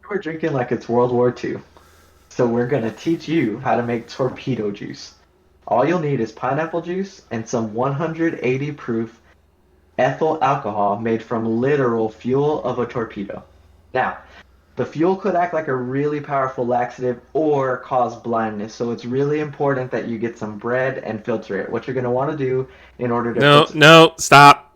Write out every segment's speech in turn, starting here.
We're drinking like it's World War II. So we're going to teach you how to make torpedo juice. All you'll need is pineapple juice and some 180 proof ethyl alcohol made from literal fuel of a torpedo. Now, the fuel could act like a really powerful laxative or cause blindness, so it's really important that you get some bread and filter it. What you're going to want to do in order to... No, stop.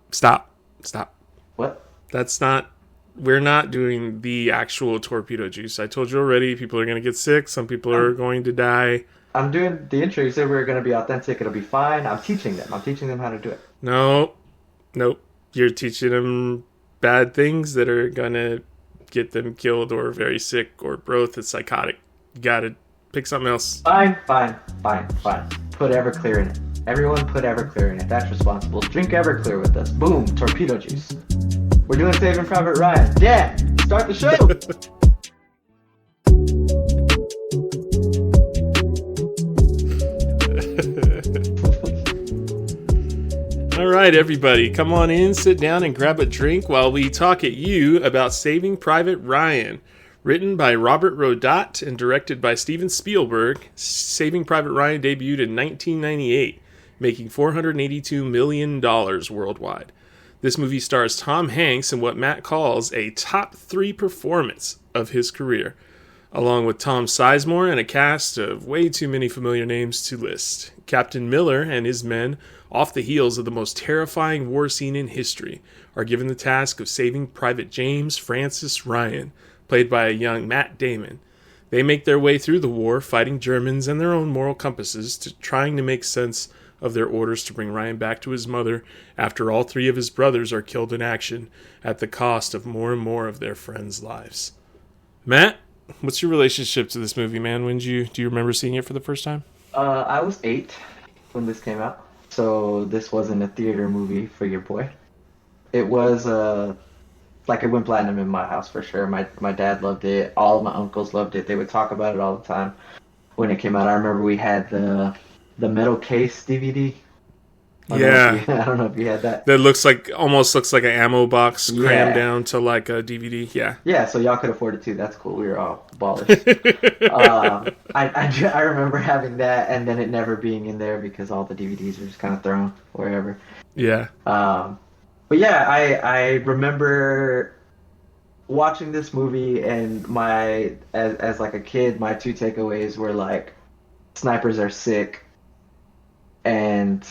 What? That's not... We're not doing the actual torpedo juice. I told you already, people are going to get sick. Some people are going to die. I'm doing the intro. You said we were going to be authentic. It'll be fine. I'm teaching them how to do it. Nope. You're teaching them bad things that are going to get them killed or very sick or both. It's psychotic. You got to pick something else. Fine. Put Everclear in it. Everyone put Everclear in it. That's responsible. Drink Everclear with us. Boom. Torpedo juice. We're doing Saving Private Ryan. Yeah. Start the show. All right, everybody, come on in, sit down, and grab a drink while we talk at you about Saving Private Ryan. Written by Robert Rodat and directed by Steven Spielberg, Saving Private Ryan debuted in 1998, making $482 million worldwide. This movie stars Tom Hanks in what Matt calls a top 3 performance of his career, along with Tom Sizemore and a cast of way too many familiar names to list. Captain Miller and his men, off the heels of the most terrifying war scene in history, are given the task of saving Private James Francis Ryan, played by a young Matt Damon. They make their way through the war, fighting Germans and their own moral compasses, trying to make sense of their orders to bring Ryan back to his mother after all 3 of his brothers are killed in action at the cost of more and more of their friends' lives. Matt, what's your relationship to this movie, man? Do you remember seeing it for the first time? I was 8 when this came out, so this wasn't a theater movie for your boy. It was like it went platinum in my house for sure. My dad loved it. All of my uncles loved it. They would talk about it all the time when it came out. I remember we had the metal case DVD. I don't know if you had that. That almost looks like an ammo box crammed down to like a DVD. Yeah. Yeah, so y'all could afford it too. That's cool. We were all ballers. I remember having that and then it never being in there because all the DVDs were just kind of thrown wherever. Yeah. But yeah, I remember watching this movie and as like a kid, my 2 takeaways were like, snipers are sick, and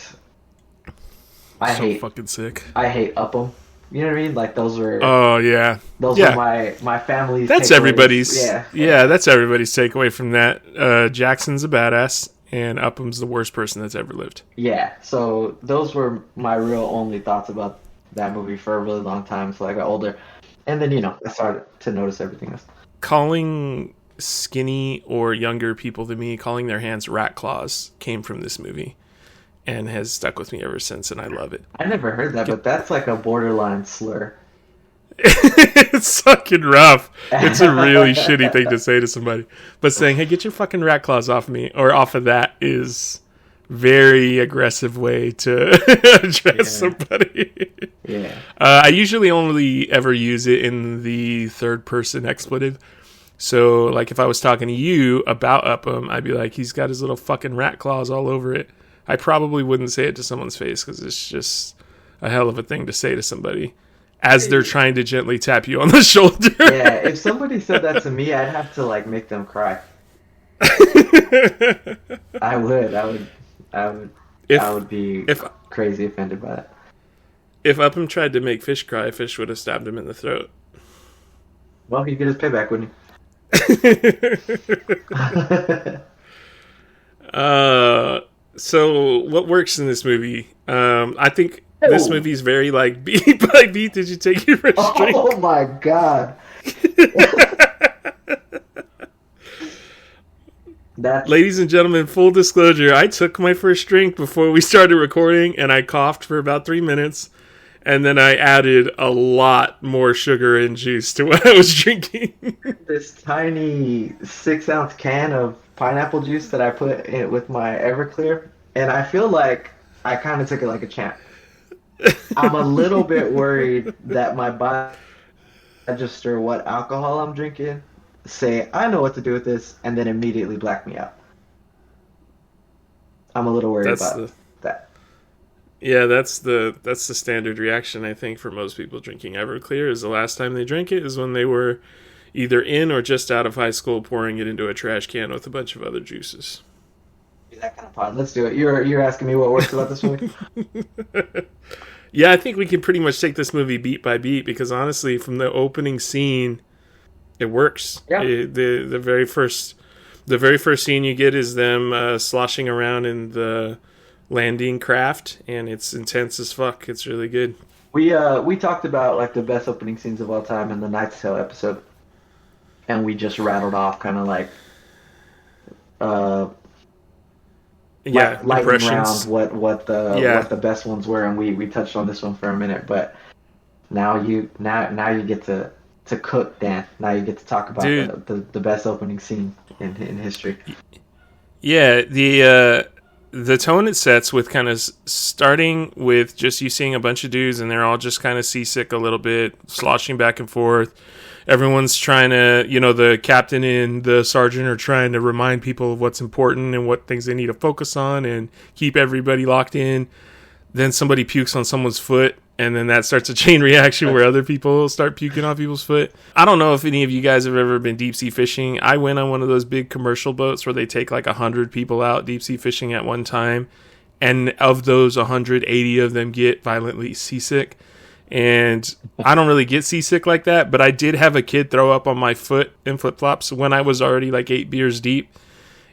I hate fucking sick. I hate Upham. You know what I mean? Like those were. Oh yeah. Those were my family's. That's takeaways. Everybody's. Yeah. That's everybody's takeaway from that. Jackson's a badass, and Upham's the worst person that's ever lived. Yeah. So those were my real only thoughts about that movie for a really long time. So I got older, and then I started to notice everything else. Calling skinny or younger people than me, calling their hands rat claws, came from this movie and has stuck with me ever since, and I love it. I never heard that, but that's like a borderline slur. It's fucking rough. It's a really shitty thing to say to somebody. But saying, hey, get your fucking rat claws off me, or off of that, is very aggressive way to address somebody. Yeah. I usually only ever use it in the third person expletive. So, like, if I was talking to you about Upham, I'd be like, he's got his little fucking rat claws all over it. I probably wouldn't say it to someone's face because it's just a hell of a thing to say to somebody as they're trying to gently tap you on the shoulder. Yeah, if somebody said that to me, I'd have to, like, make them cry. I would be crazy offended by that. If Upham tried to make fish cry, fish would have stabbed him in the throat. Well, he'd get his payback, wouldn't he? So what works in this movie? I think this movie is very like beat by beat. Did you take your first drink? Oh my god! Ladies and gentlemen, full disclosure: I took my first drink before we started recording, and I coughed for about 3 minutes. And then I added a lot more sugar and juice to what I was drinking. This tiny 6-ounce can of pineapple juice that I put in with my Everclear. And I feel like I kind of took it like a champ. I'm a little bit worried that my body register what alcohol I'm drinking say, I know what to do with this, and then immediately black me out. I'm a little worried about that. Yeah, that's the standard reaction, I think, for most people drinking Everclear. Is the last time they drank it is when they were either in or just out of high school, pouring it into a trash can with a bunch of other juices. That kind of fun. Let's do it. You're asking me what works about this movie? Yeah, I think we can pretty much take this movie beat by beat, because honestly, from the opening scene, it works. Yeah. The very first scene you get is them sloshing around in the landing craft, and it's intense as fuck. It's really good. We talked about like the best opening scenes of all time in the Knight's Tale episode, and we just rattled off kind of like lightning round what the best ones were, and we touched on this one for a minute, but now you get to cook, Dan. Now you get to talk about the best opening scene in history. Yeah, the tone it sets with kind of starting with just you seeing a bunch of dudes and they're all just kind of seasick a little bit, sloshing back and forth. Everyone's trying to, the captain and the sergeant are trying to remind people of what's important and what things they need to focus on and keep everybody locked in. Then somebody pukes on someone's foot, and then that starts a chain reaction where other people start puking on people's foot. I don't know if any of you guys have ever been deep sea fishing. I went on one of those big commercial boats where they take like 100 people out deep sea fishing at one time. And of those 180 of them get violently seasick. And I don't really get seasick like that, but I did have a kid throw up on my foot in flip-flops when I was already like 8 beers deep.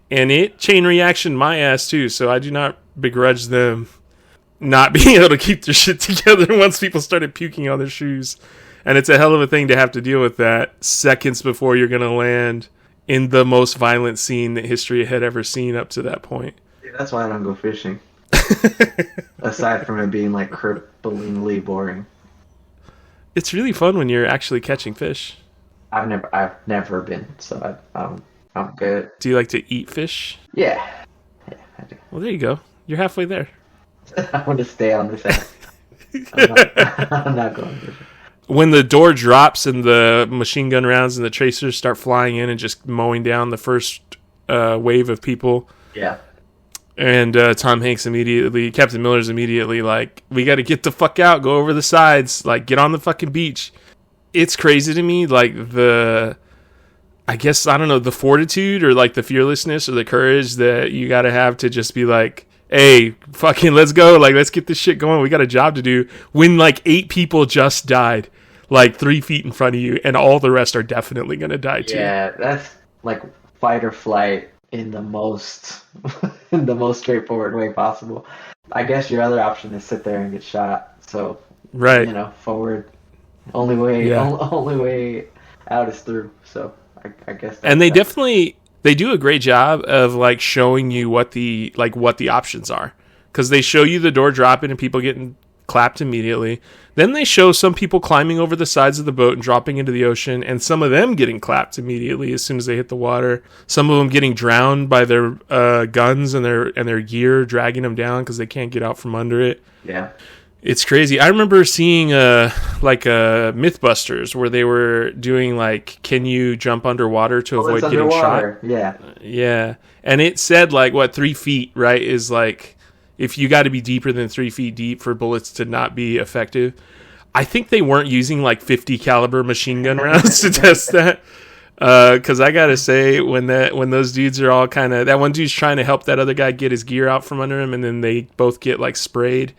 And it chain reaction my ass too, so I do not begrudge them not being able to keep their shit together once people started puking on their shoes. And it's a hell of a thing to have to deal with that seconds before you're going to land in the most violent scene that history had ever seen up to that point. Yeah, that's why I don't go fishing. Aside from it being like cripplingly boring. It's really fun when you're actually catching fish. I've never been, so I'm good. Do you like to eat fish? Yeah, I do. Well, there you go. You're halfway there. I want to stay on this end. I'm not going fishing. When the door drops and the machine gun rounds and the tracers start flying in and just mowing down the first wave of people. Yeah. And Captain Miller's immediately like, we got to get the fuck out, go over the sides, like get on the fucking beach. It's crazy to me, like the fortitude or like the fearlessness or the courage that you got to have to just be like, hey, fucking let's go, like let's get this shit going. We got a job to do. When like 8 people just died, like 3 feet in front of you, and all the rest are definitely gonna die too. Yeah, that's like fight or flight in the most straightforward way possible. I guess your other option is sit there and get shot. So right, forward. Only way out is through. So I guess. And they do a great job of like showing you what the options are, because they show you the door dropping and people getting clapped immediately. Then they show some people climbing over the sides of the boat and dropping into the ocean, and some of them getting clapped immediately as soon as they hit the water. Some of them getting drowned by their guns and their gear dragging them down because they can't get out from under it. Yeah. It's crazy. I remember seeing Mythbusters where they were doing like, can you jump underwater to avoid getting shot? Yeah. Yeah. And it said like 3 feet, right, is like, if you got to be deeper than 3 feet deep for bullets to not be effective. I think they weren't using like 50 caliber machine gun rounds to test that. Because I gotta say, when those dudes are all kind of, that one dude's trying to help that other guy get his gear out from under him, and then they both get like sprayed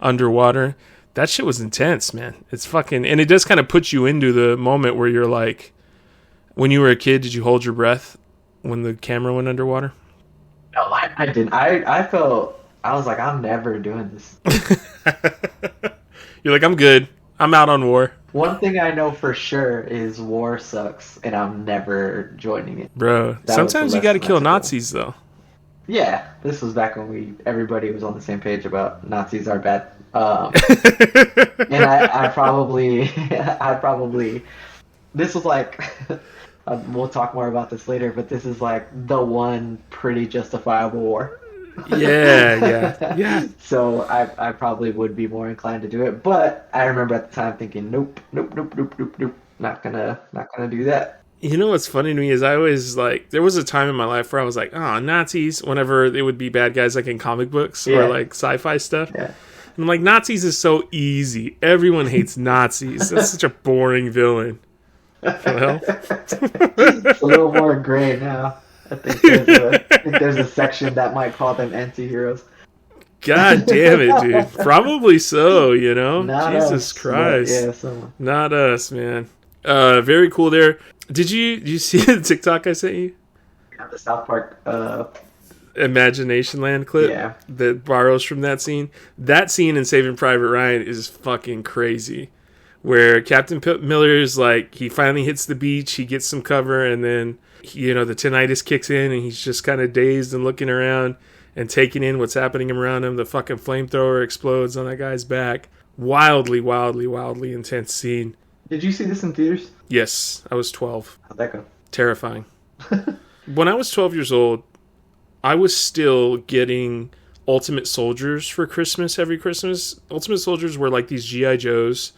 underwater. That shit was intense, man. It's fucking, and it does kind of put you into the moment where you're like, when you were a kid, did you hold your breath when the camera went underwater? No, I didn't. I felt, I was like, I'm never doing this. You're like, I'm good. I'm out on war. One thing I know for sure is war sucks, and I'm never joining it. Bro, sometimes you got to kill Nazis, though. Yeah, this was back when everybody was on the same page about Nazis are bad. And I probably, this was like, we'll talk more about this later, but this is like the one pretty justifiable war. Yeah. So I probably would be more inclined to do it, but I remember at the time thinking, nope, not gonna do that. You know what's funny to me is I always like, there was a time in my life where I was like, oh, Nazis, whenever they would be bad guys like in comic books or like sci-fi stuff. Yeah. And I'm like, Nazis is so easy. Everyone hates Nazis. That's such a boring villain. What the hell? It's a little more gray now. I think there's a section that might call them anti-heroes. God damn it, dude. Probably so, you know? Not Jesus us, Christ. someone. Not us, man. Very cool there. Did you see the TikTok I sent you? Yeah, the South Park Imagination Land clip that borrows from that scene. That scene in Saving Private Ryan is fucking crazy. Where Captain Miller is like, he finally hits the beach, he gets some cover, and then, you know, the tinnitus kicks in, and he's just kind of dazed and looking around and taking in what's happening around him. The fucking flamethrower explodes on that guy's back. Wildly, wildly, wildly intense scene. Did you see this in theaters? Yes, I was 12. How'd that go? Terrifying. When I was 12 years old, I was still getting Ultimate Soldiers for Christmas every Christmas. Ultimate Soldiers were like these G.I. Joes,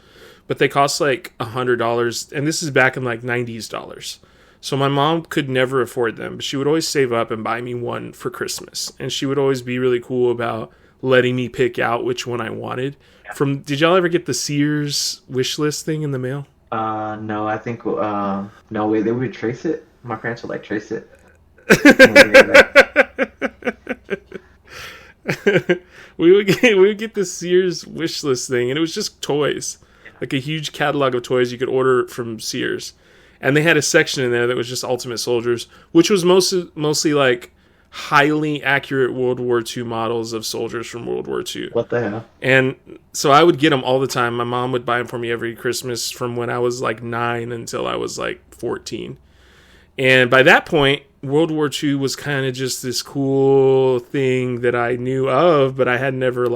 but they cost like $100, and this is back in like 90s dollars. So my mom could never afford them, but she would always save up and buy me one for Christmas. And she would always be really cool about letting me pick out which one I wanted. Did y'all ever get the Sears wish list thing in the mail? No, I think no way they would trace it. My parents would like trace it. we would get the Sears wish list thing, and it was just toys, like a huge catalog of toys you could order from Sears, and they had a section in there that was just Ultimate Soldiers, which was mostly like highly accurate World War II models of soldiers from World War II. What the hell? And so I would get them all the time. My mom would buy them for me every Christmas from when I was like 9 until I was like 14. And by that point, World War II was kind of just this cool thing that I knew of, but I had never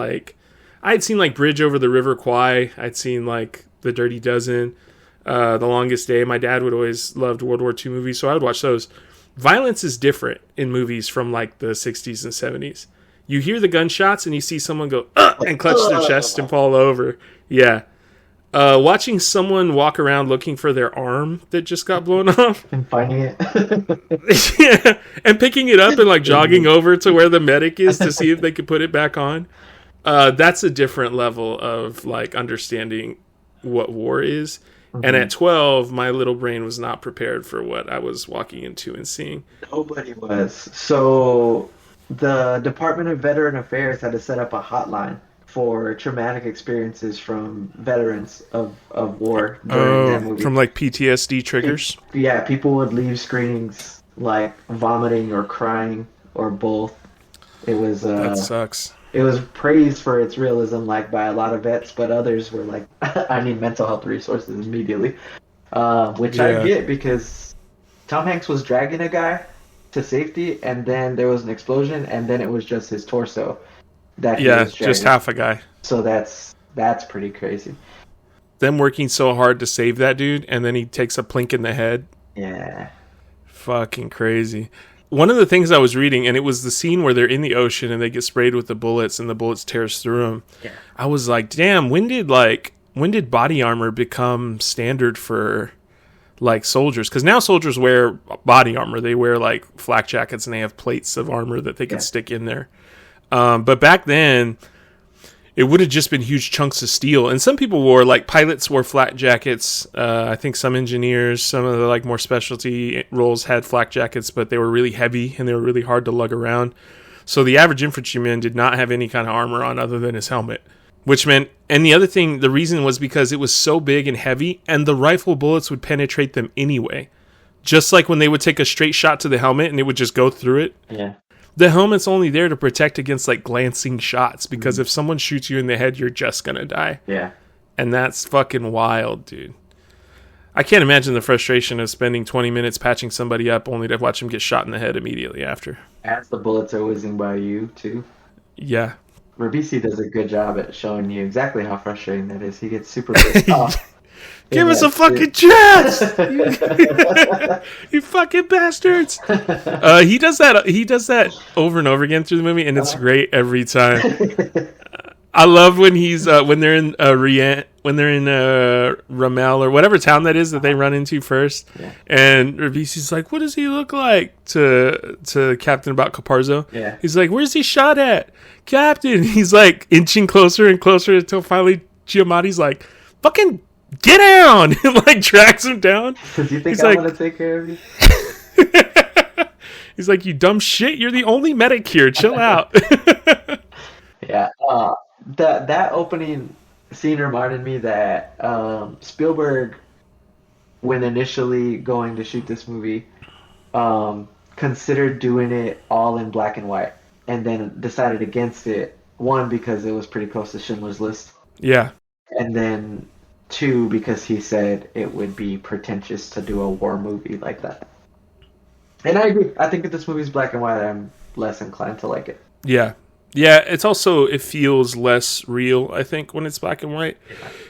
I'd seen like Bridge Over the River Kwai. I'd seen like The Dirty Dozen, The Longest Day. My dad would always loved World War II movies, so I would watch those. Violence is different in movies from like the 60s and 70s. You hear the gunshots and you see someone go, and clutch their chest and fall over. Yeah. Watching someone walk around looking for their arm that just got blown off. And finding it. Yeah. And picking it up and like jogging over to where the medic is to see if they could put it back on. That's a different level of like understanding what war is. Mm-hmm. And at 12, my little brain was not prepared for what I was walking into and seeing. Nobody was. So the Department of Veteran Affairs had to set up a hotline for traumatic experiences from veterans of war during that movie. From like PTSD triggers? Yeah, people would leave screenings like vomiting or crying or both. It was that sucks. It was praised for its realism, like by a lot of vets, but others were like, "I need mental health resources immediately," which I get because Tom Hanks was dragging a guy to safety, and then there was an explosion, and then it was just his torso that he was dragging. Just half a guy. So that's pretty crazy. Them working so hard to save that dude, and then he takes a plink in the head. Yeah, fucking crazy. One of the things I was reading, and it was the scene where they're in the ocean and they get sprayed with the bullets and the bullets tears through them. Yeah. I was like, damn, when did body armor become standard for like soldiers? Because now soldiers wear body armor. They wear like flak jackets and they have plates of armor that they can stick in there. But back then, it would have just been huge chunks of steel. And some people pilots wore flak jackets. I think some engineers, some of the like more specialty roles had flak jackets, but they were really heavy and they were really hard to lug around. So the average infantryman did not have any kind of armor on other than his helmet, which meant, and the other thing, the reason was because it was so big and heavy and the rifle bullets would penetrate them anyway. Just like when they would take a straight shot to the helmet and it would just go through it. Yeah. The helmet's only there to protect against like glancing shots because if someone shoots you in the head, you're just gonna die. Yeah. And that's fucking wild, dude. I can't imagine the frustration of spending 20 minutes patching somebody up only to watch them get shot in the head immediately after. As the bullets are whizzing by you, too. Yeah. Ribisi does a good job at showing you exactly how frustrating that is. He gets super pissed off. Give us a fucking chance! You fucking bastards! He does that over and over again through the movie, and it's great every time. I love when he's when they're in Ramel or whatever town that is that they run into first, and Ribisi's like, "What does he look like?" to Captain about Caparzo. Yeah, he's like, "Where's he shot at, Captain?" He's like inching closer and closer until finally Giamatti's like, "Fucking get down!" and like drags him down. Because you think he's I'm like, gonna take care of you? He's like, "You dumb shit! You're the only medic here. Chill out." Yeah. That opening scene reminded me that Spielberg, when initially going to shoot this movie, considered doing it all in black and white, and then decided against it. One, because it was pretty close to Schindler's List. Yeah. And then two, because he said it would be pretentious to do a war movie like that. And I agree. I think if this movie's black and white, I'm less inclined to like it. Yeah. Yeah, it's also, it feels less real, I think, when it's black and white.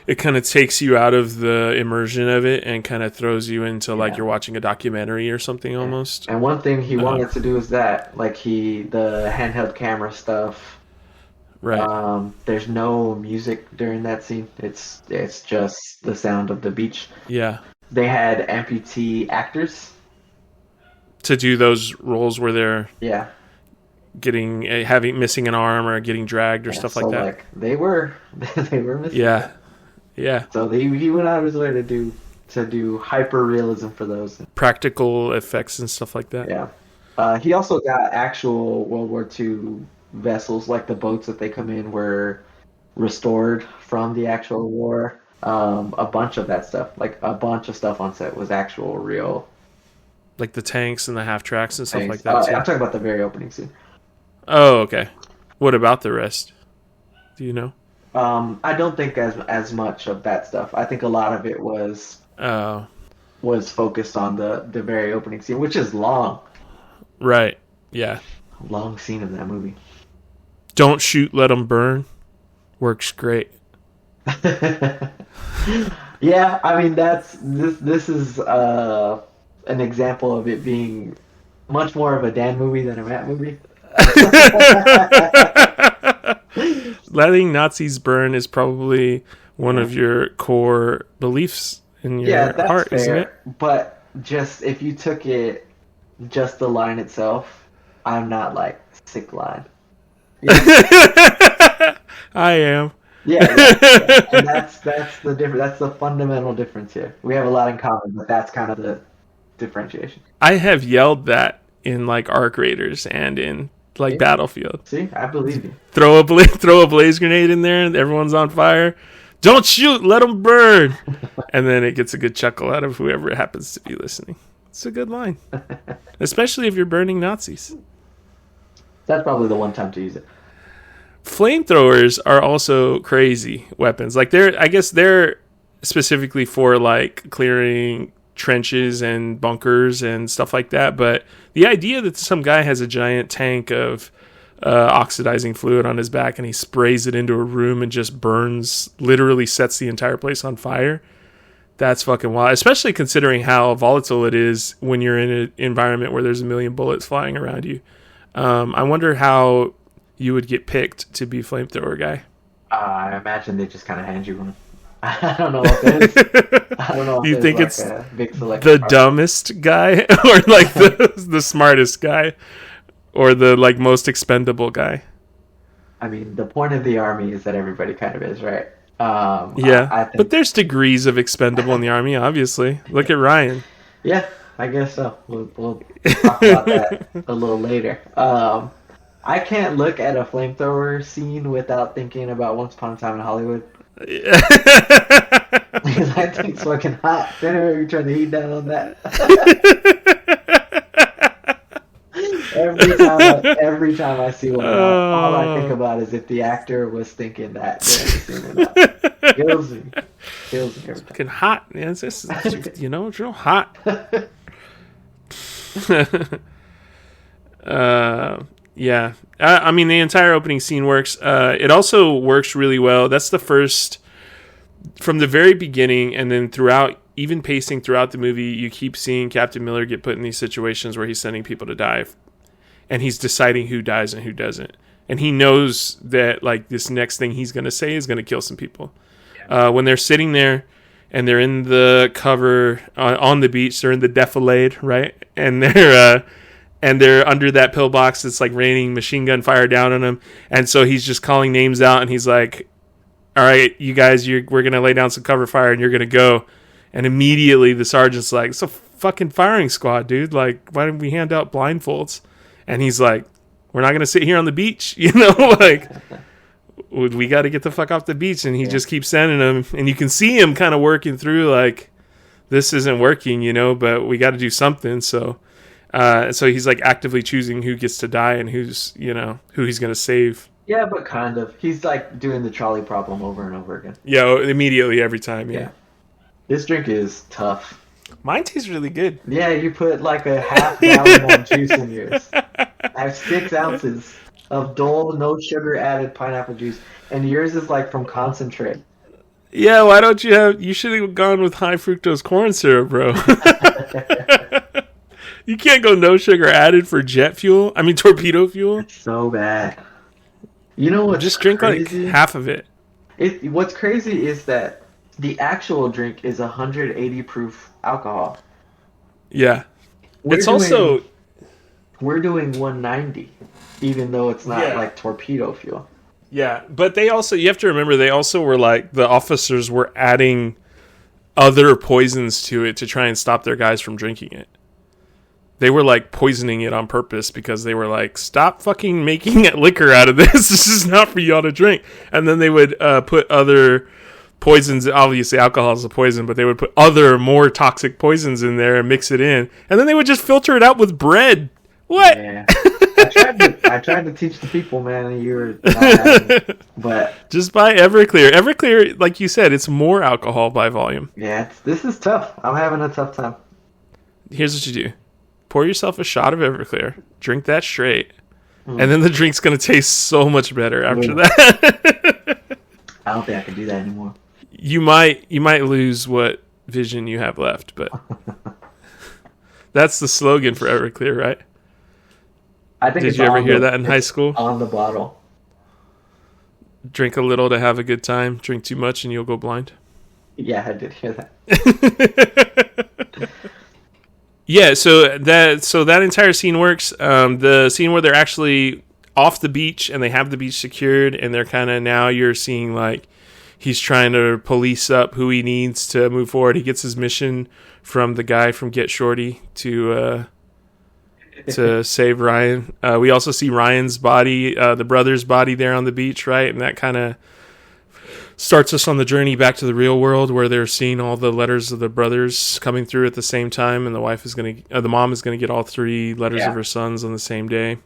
It kind of takes you out of the immersion of it and kind of throws you into, like, you're watching a documentary or something almost. And one thing he wanted to do is that, like, the handheld camera stuff. Right. There's no music during that scene. It's just the sound of the beach. Yeah. They had amputee actors to do those roles where they're missing an arm or getting dragged or stuff like that. Like they were missing. Yeah. Yeah. So he went out of his way to do hyper realism for those practical effects and stuff like that. Yeah. He also got actual World War II vessels, like the boats that they come in were restored from the actual war. A bunch of that stuff, like a bunch of stuff on set was actual real. Like the tanks and the half tracks and stuff like that. I'm talking about the very opening scene. Oh, okay. What about the rest? Do you know? I don't think as much of that stuff. I think a lot of it was focused on the very opening scene, which is long. Right. Yeah. Long scene of that movie. Don't shoot, let them burn. Works great. Yeah, I mean this is an example of it being much more of a Dan movie than a Matt movie. Letting Nazis burn is probably one of your core beliefs in your heart, fair, isn't it? But just if you took it, just the line itself, I'm not like sick line. I am. Yeah. And that's the difference. That's the fundamental difference here. We have a lot in common, but that's kind of the differentiation. I have yelled that in like Arc Raiders and in like Battlefield. See, I believe you. Throw a blaze grenade in there and everyone's on fire. Don't shoot, let them burn. And then it gets a good chuckle out of whoever happens to be listening. It's a good line, especially if you're burning Nazis. That's probably the one time to use it. Flamethrowers are also crazy weapons. Like I guess they're specifically for like clearing trenches and bunkers and stuff like that. But the idea that some guy has a giant tank of oxidizing fluid on his back and he sprays it into a room and just burns, literally sets the entire place on fire. That's fucking wild, especially considering how volatile it is when you're in an environment where there's a million bullets flying around you. I wonder how you would get picked to be flamethrower guy. I imagine they just kind of hand you one. I don't know what it is. I don't know. Do you think like it's the dumbest guy or like the smartest guy or the like most expendable guy? I mean, the point of the army is that everybody kind of is, right? I think... But there's degrees of expendable in the army, obviously. Look at Ryan. Yeah, I guess so. We'll talk about that a little later. I can't look at a flamethrower scene without thinking about Once Upon a Time in Hollywood. Because I think it's fucking hot. Then you're trying to heat down on that. Every time I see one, all I think about is if the actor was thinking that during the scene or not. Kills me every time. It's fucking hot, man. It's just, it's real hot. Yeah. I mean, the entire opening scene works. It also works really well. That's the first, from the very beginning, and then throughout, even pacing throughout the movie, you keep seeing Captain Miller get put in these situations where he's sending people to die, and he's deciding who dies and who doesn't. and he knows that like this next thing he's gonna say is gonna kill some people. When they're sitting there and they're in the cover on the beach, they're in the defilade, right? And they're under that pillbox. It's like raining machine gun fire down on them, and so he's just calling names out, and he's like, "All right, you guys, we're gonna lay down some cover fire, and you're gonna go." And immediately the sergeant's like, "It's a fucking firing squad, dude. Like, why didn't we hand out blindfolds?" And he's like, "We're not gonna sit here on the beach, you know, like." We got to get the fuck off the beach, and he just keeps sending them, and you can see him kind of working through like, this isn't working, you know, but we got to do something. So he's like actively choosing who gets to die and who's, you know, who he's going to save. Yeah, but kind of. He's like doing the trolley problem over and over again. Yeah, immediately every time. Yeah. This drink is tough. Mine tastes really good. Yeah, you put like a half gallon of juice in yours. I have 6 ounces of dull, no sugar added pineapple juice, and yours is like from concentrate. Yeah, why don't you should have gone with high fructose corn syrup, bro. You can't go no sugar added for torpedo fuel. It's so bad. You know what? Just drink crazy? Like half of it. What's crazy is that the actual drink is 180 proof alcohol. Yeah. We're doing 190. Even though it's not like torpedo fuel. Yeah, but you have to remember, they also were like, the officers were adding other poisons to it to try and stop their guys from drinking it. They were like poisoning it on purpose because they were like, stop fucking making liquor out of this. This is not for y'all to drink. And then they would put other poisons. Obviously, alcohol is a poison, but they would put other more toxic poisons in there and mix it in. And then they would just filter it out with bread. What? Yeah. I tried to teach the people, man, and you were not having it. But just buy Everclear. Everclear, like you said, it's more alcohol by volume. Yeah, this is tough. I'm having a tough time. Here's what you do. Pour yourself a shot of Everclear. Drink that straight. And then the drink's going to taste so much better after that. I don't think I can do that anymore. You might lose what vision you have left, but that's the slogan for Everclear, right? I think. Did you ever hear that in high school? On the bottle. Drink a little to have a good time. Drink too much and you'll go blind. Yeah, I did hear that. Yeah, so that entire scene works. The scene where they're actually off the beach and they have the beach secured, and they're kind of, now you're seeing like he's trying to police up who he needs to move forward. He gets his mission from the guy from Get Shorty to save Ryan. We also see Ryan's body, the brother's body there on the beach, right? And that kind of starts us on the journey back to the real world, where they're seeing all the letters of the brothers coming through at the same time, and the mom is gonna get all 3 letters of her sons on the same day.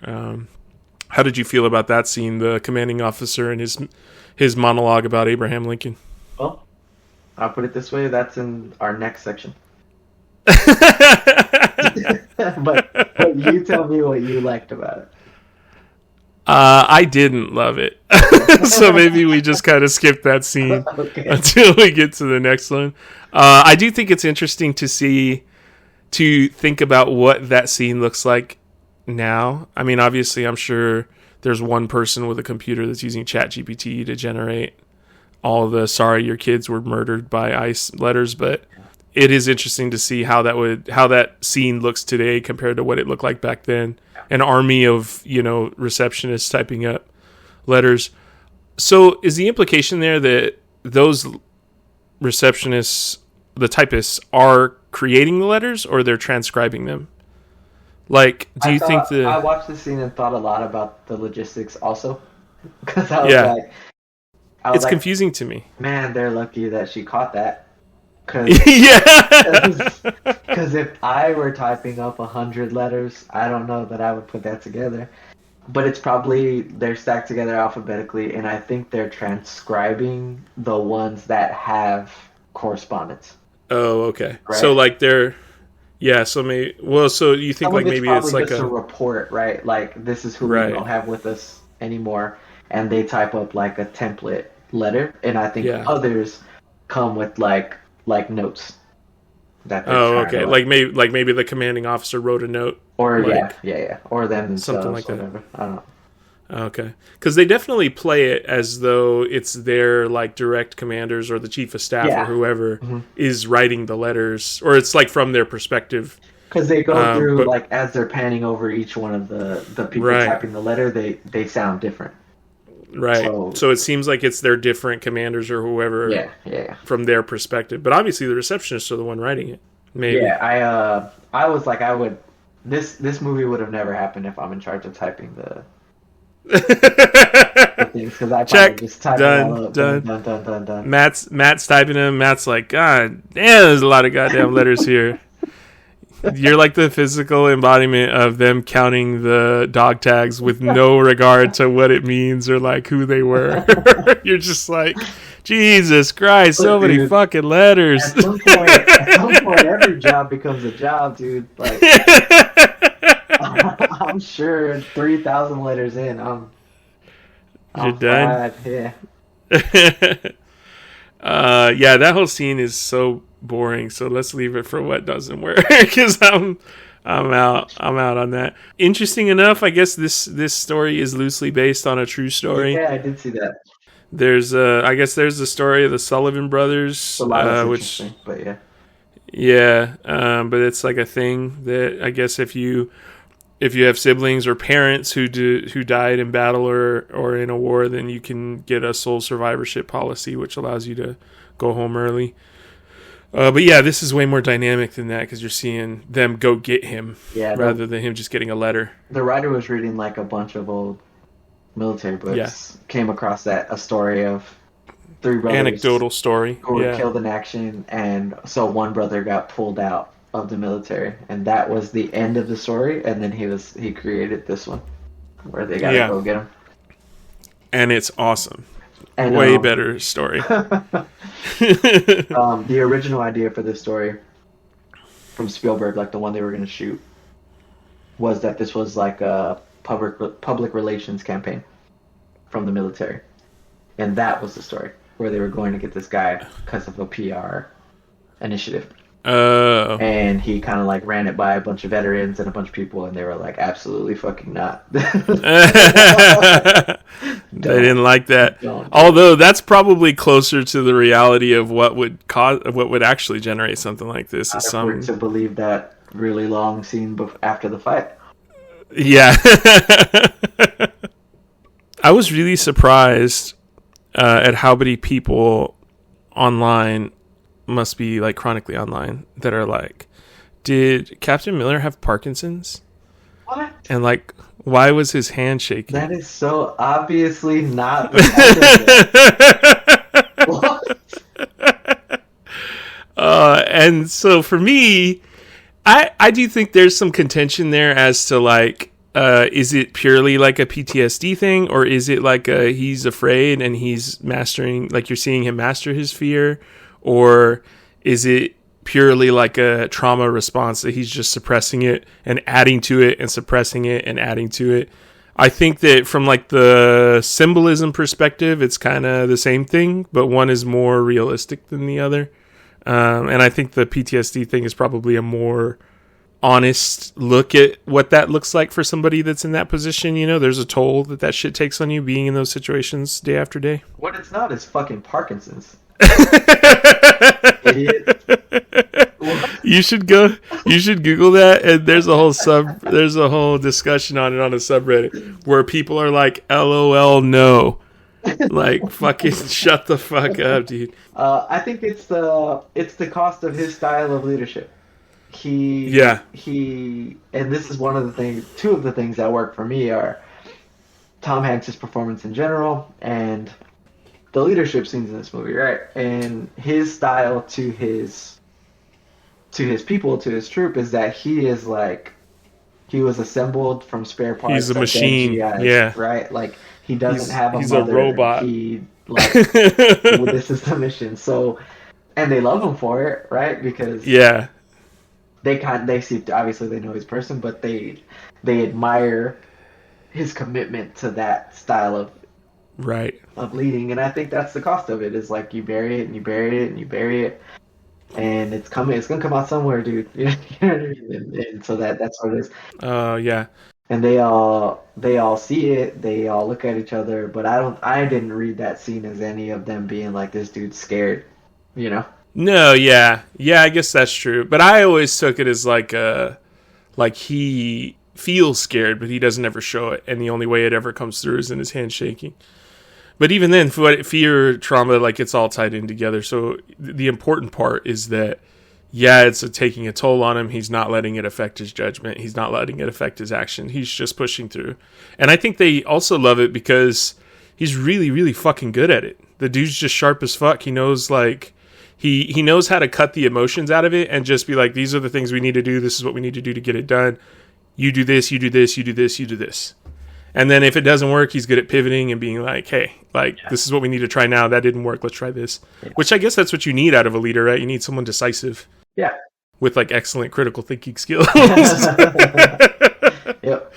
How did you feel about that scene? The commanding officer and his monologue about Abraham Lincoln. Well, I'll put it this way: that's in our next section. but you tell me what you liked about it. I didn't love it. So maybe we just kind of skip that scene until we get to the next one. I do think it's interesting to think about what that scene looks like now. I mean, obviously, I'm sure there's one person with a computer that's using ChatGPT to generate all the "sorry your kids were murdered by ICE" letters, but it is interesting to see how that scene looks today compared to what it looked like back then. An army of, receptionists typing up letters. So is the implication there that those receptionists, the typists, are creating the letters, or they're transcribing them? Like, do you think I watched the scene and thought a lot about the logistics also. Because I was it's like, confusing to me. Man, they're lucky that she caught that. Because if I were typing up 100 letters, I don't know that I would put that together. But it's probably, they're stacked together alphabetically, and I think they're transcribing the ones that have correspondence. Oh, okay. Right? So like they're, so maybe, so you think like maybe it's like a report, right? Like, this is who we don't have with us anymore, and they type up like a template letter, and I think others come with like notes. Okay. Like maybe the commanding officer wrote a note. Or or them themselves. Something like that. Whatever. I don't know. Okay, because they definitely play it as though it's their like direct commanders or the chief of staff or Yeah. whoever Hmm. is writing the letters, or it's like from their perspective. Because they go through, But like, as they're panning over each one of the people right, typing the letter, they sound different. right. So So it seems like it's their different commanders or whoever yeah, yeah, from their perspective. But obviously, the receptionists are the one writing it. Maybe. yeah. I was like, I would. This movie would have never happened if I'm in charge of typing the things, because I probably Check. just type it Done. all up. Done, Done. done, done, done, done. Matt's typing them. Matt's like, God damn, there's a lot of goddamn letters here. You're like the physical embodiment of them counting the dog tags with no regard to what it means or like who they were. You're just like, Jesus Christ, so Look, many dude, fucking letters. at some point, every job becomes a job, dude. Like, I'm sure 3,000 letters in, You're I'm done. fried. Yeah. Yeah, that whole scene is so boring. So let's leave it for what doesn't work, because I'm out. I'm out on that. Interesting enough, I guess this story is loosely based on a true story. Yeah, I did see that. I guess there's the story of the Sullivan brothers, A lot of which interesting, but yeah. yeah, but it's like a thing that I guess if you have siblings or parents who died in battle or in a war, then you can get a sole survivorship policy, which allows you to go home early. But yeah, this is way more dynamic than that because you're seeing them go get him rather than him just getting a letter. The writer was reading like a bunch of old military books. Came across a story of three brothers, anecdotal story, who were killed in action, and so one brother got pulled out of the military, and that was the end of the story. And then he created this one where they gotta go get him, and it's awesome. And, way better story. The original idea for this story from Spielberg, like the one they were going to shoot, was that this was like a public relations campaign from the military, and that was the story where they were going to get this guy because of a PR initiative. And he kind of like ran it by a bunch of veterans and a bunch of people, and they were like, absolutely fucking not. They didn't like that. Don't. Although that's probably closer to the reality of what would actually generate something like this. Is some to believe that really long scene after the fight. Yeah. I was really surprised at how many people online must be like chronically online that are like, did Captain Miller have Parkinson's? What? And like, why was his hand shaking? That is so obviously not the What? And so for me, I do think there's some contention there as to like, is it purely like a PTSD thing, or is it like he's afraid and he's mastering, like you're seeing him master his fear? Or is it purely like a trauma response that he's just suppressing it and adding to it and suppressing it and adding to it? I think that from like the symbolism perspective, it's kind of the same thing, but one is more realistic than the other. And I think the PTSD thing is probably a more honest look at what that looks like for somebody that's in that position. You know, there's a toll that shit takes on you being in those situations day after day. What it's not is fucking Parkinson's. Idiot. You should Google that, and there's a whole discussion on it on a subreddit where people are like, LOL no. Like, fucking shut the fuck up, dude. I think it's the cost of his style of leadership. He and this is one of the things, two of the things that work for me are Tom Hanks' performance in general and the leadership scenes in this movie, right? And his style to his people, to his troop, is that he is like, he was assembled from spare parts. He's a machine, yeah. Right? Like, he doesn't have a he's mother. A robot. He, like, well, this is the mission. So, and they love him for it, right? Because they see, obviously they know his person, but they admire his commitment to that style of leading. And I think that's the cost of it, is like, you bury it and you bury it and you bury it, and it's gonna come out somewhere, dude. You know what I mean? And so that's what it is. Yeah. and they all see it. They all look at each other, but I didn't read that scene as any of them being like, this dude's scared, you know? No, yeah. Yeah, I guess that's true. But I always took it as like he feels scared, but he doesn't ever show it, and the only way it ever comes through is in his hand shaking. But even then, fear, trauma, like it's all tied in together. So the important part is that, yeah, it's taking a toll on him. He's not letting it affect his judgment. He's not letting it affect his action. He's just pushing through. And I think they also love it because he's really, really fucking good at it. The dude's just sharp as fuck. He knows, like, he knows how to cut the emotions out of it and just be like, these are the things we need to do. This is what we need to do to get it done. You do this, you do this, you do this, you do this. And then if it doesn't work, he's good at pivoting and being like, hey, like, this is what we need to try now. That didn't work. Let's try this. Yeah. Which I guess that's what you need out of a leader, right? You need someone decisive. Yeah. With, like, excellent critical thinking skills. Yep.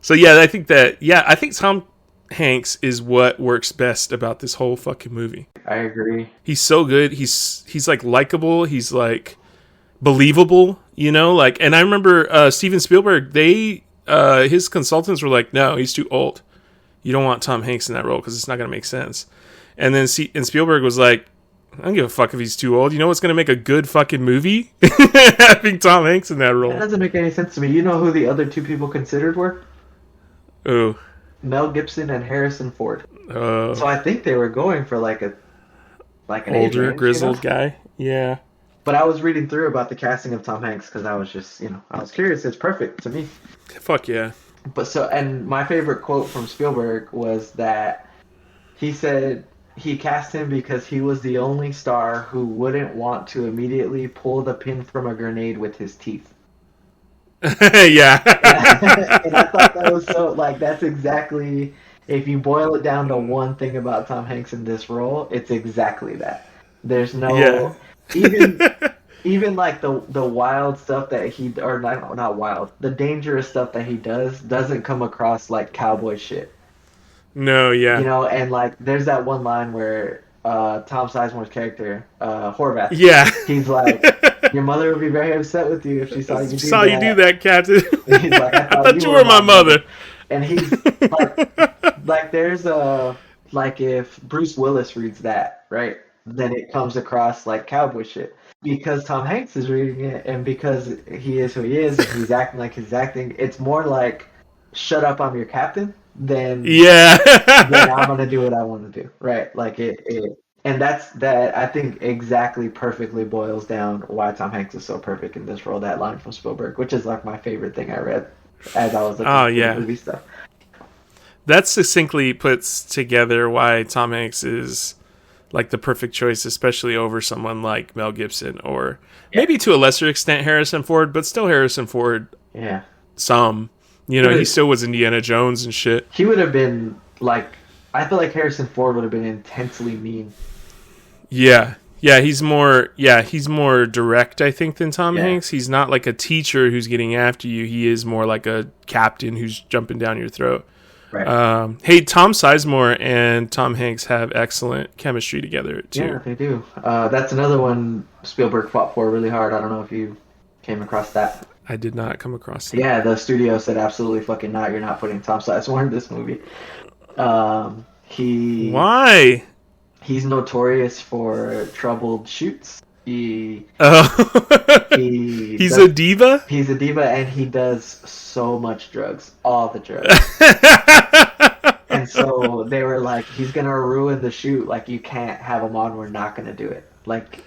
So, yeah, I think Tom Hanks is what works best about this whole fucking movie. I agree. He's so good. He's like, likable. He's, like, believable, you know? Like, and I remember Steven Spielberg, his consultants were like, no, he's too old. You don't want Tom Hanks in that role because it's not going to make sense. And then and Spielberg was like, I don't give a fuck if he's too old. You know what's going to make a good fucking movie? Having Tom Hanks in that role. That doesn't make any sense to me. You know who the other two people considered were? Oh. Mel Gibson and Harrison Ford. So I think they were going for like an older, range, grizzled guy. Yeah. But I was reading through about the casting of Tom Hanks because I was just, I was curious. It's perfect to me. Fuck yeah. And my favorite quote from Spielberg was that he said he cast him because he was the only star who wouldn't want to immediately pull the pin from a grenade with his teeth. Yeah. And I thought that was so, like, that's exactly, if you boil it down to one thing about Tom Hanks in this role, it's exactly that. There's no, even like the wild stuff that not wild, the dangerous stuff that he doesn't come across like cowboy shit. No, yeah. And like there's that one line where Tom Sizemore's character, Horvath, he's like, your mother would be very upset with you if she saw you do that, Captain. He's like, I thought you were my mother. And he's like there's like if Bruce Willis reads that, right, then it comes across like cowboy shit. Because Tom Hanks is reading it, and because he is who he is, and he's acting like he's acting, it's more like, shut up, I'm your captain, than then I'm going to do what I want to do, right? Like, and that, I think, exactly perfectly boils down why Tom Hanks is so perfect in this role, that line from Spielberg, which is, like, my favorite thing I read as I was looking at the movie stuff. That succinctly puts together why Tom Hanks is like the perfect choice, especially over someone like Mel Gibson or maybe to a lesser extent Harrison Ford, but still Harrison Ford. Yeah. Some. He still was Indiana Jones and shit. He would have been like, I feel like Harrison Ford would have been intensely mean. Yeah. Yeah, he's more direct, I think, than Tom Hanks. He's not like a teacher who's getting after you. He is more like a captain who's jumping down your throat. Right. Hey, Tom Sizemore and Tom Hanks have excellent chemistry together too. Yeah, they do. That's another one Spielberg fought for really hard. I don't know if you came across that. I did not come across that. Yeah, the studio said absolutely fucking not. You're not putting Tom Sizemore in this movie. Why? He's notorious for troubled shoots. He's a diva? He's a diva, and he does so much drugs. All the drugs. And so they were like, he's going to ruin the shoot. Like, you can't have him on. We're not going to do it. Like,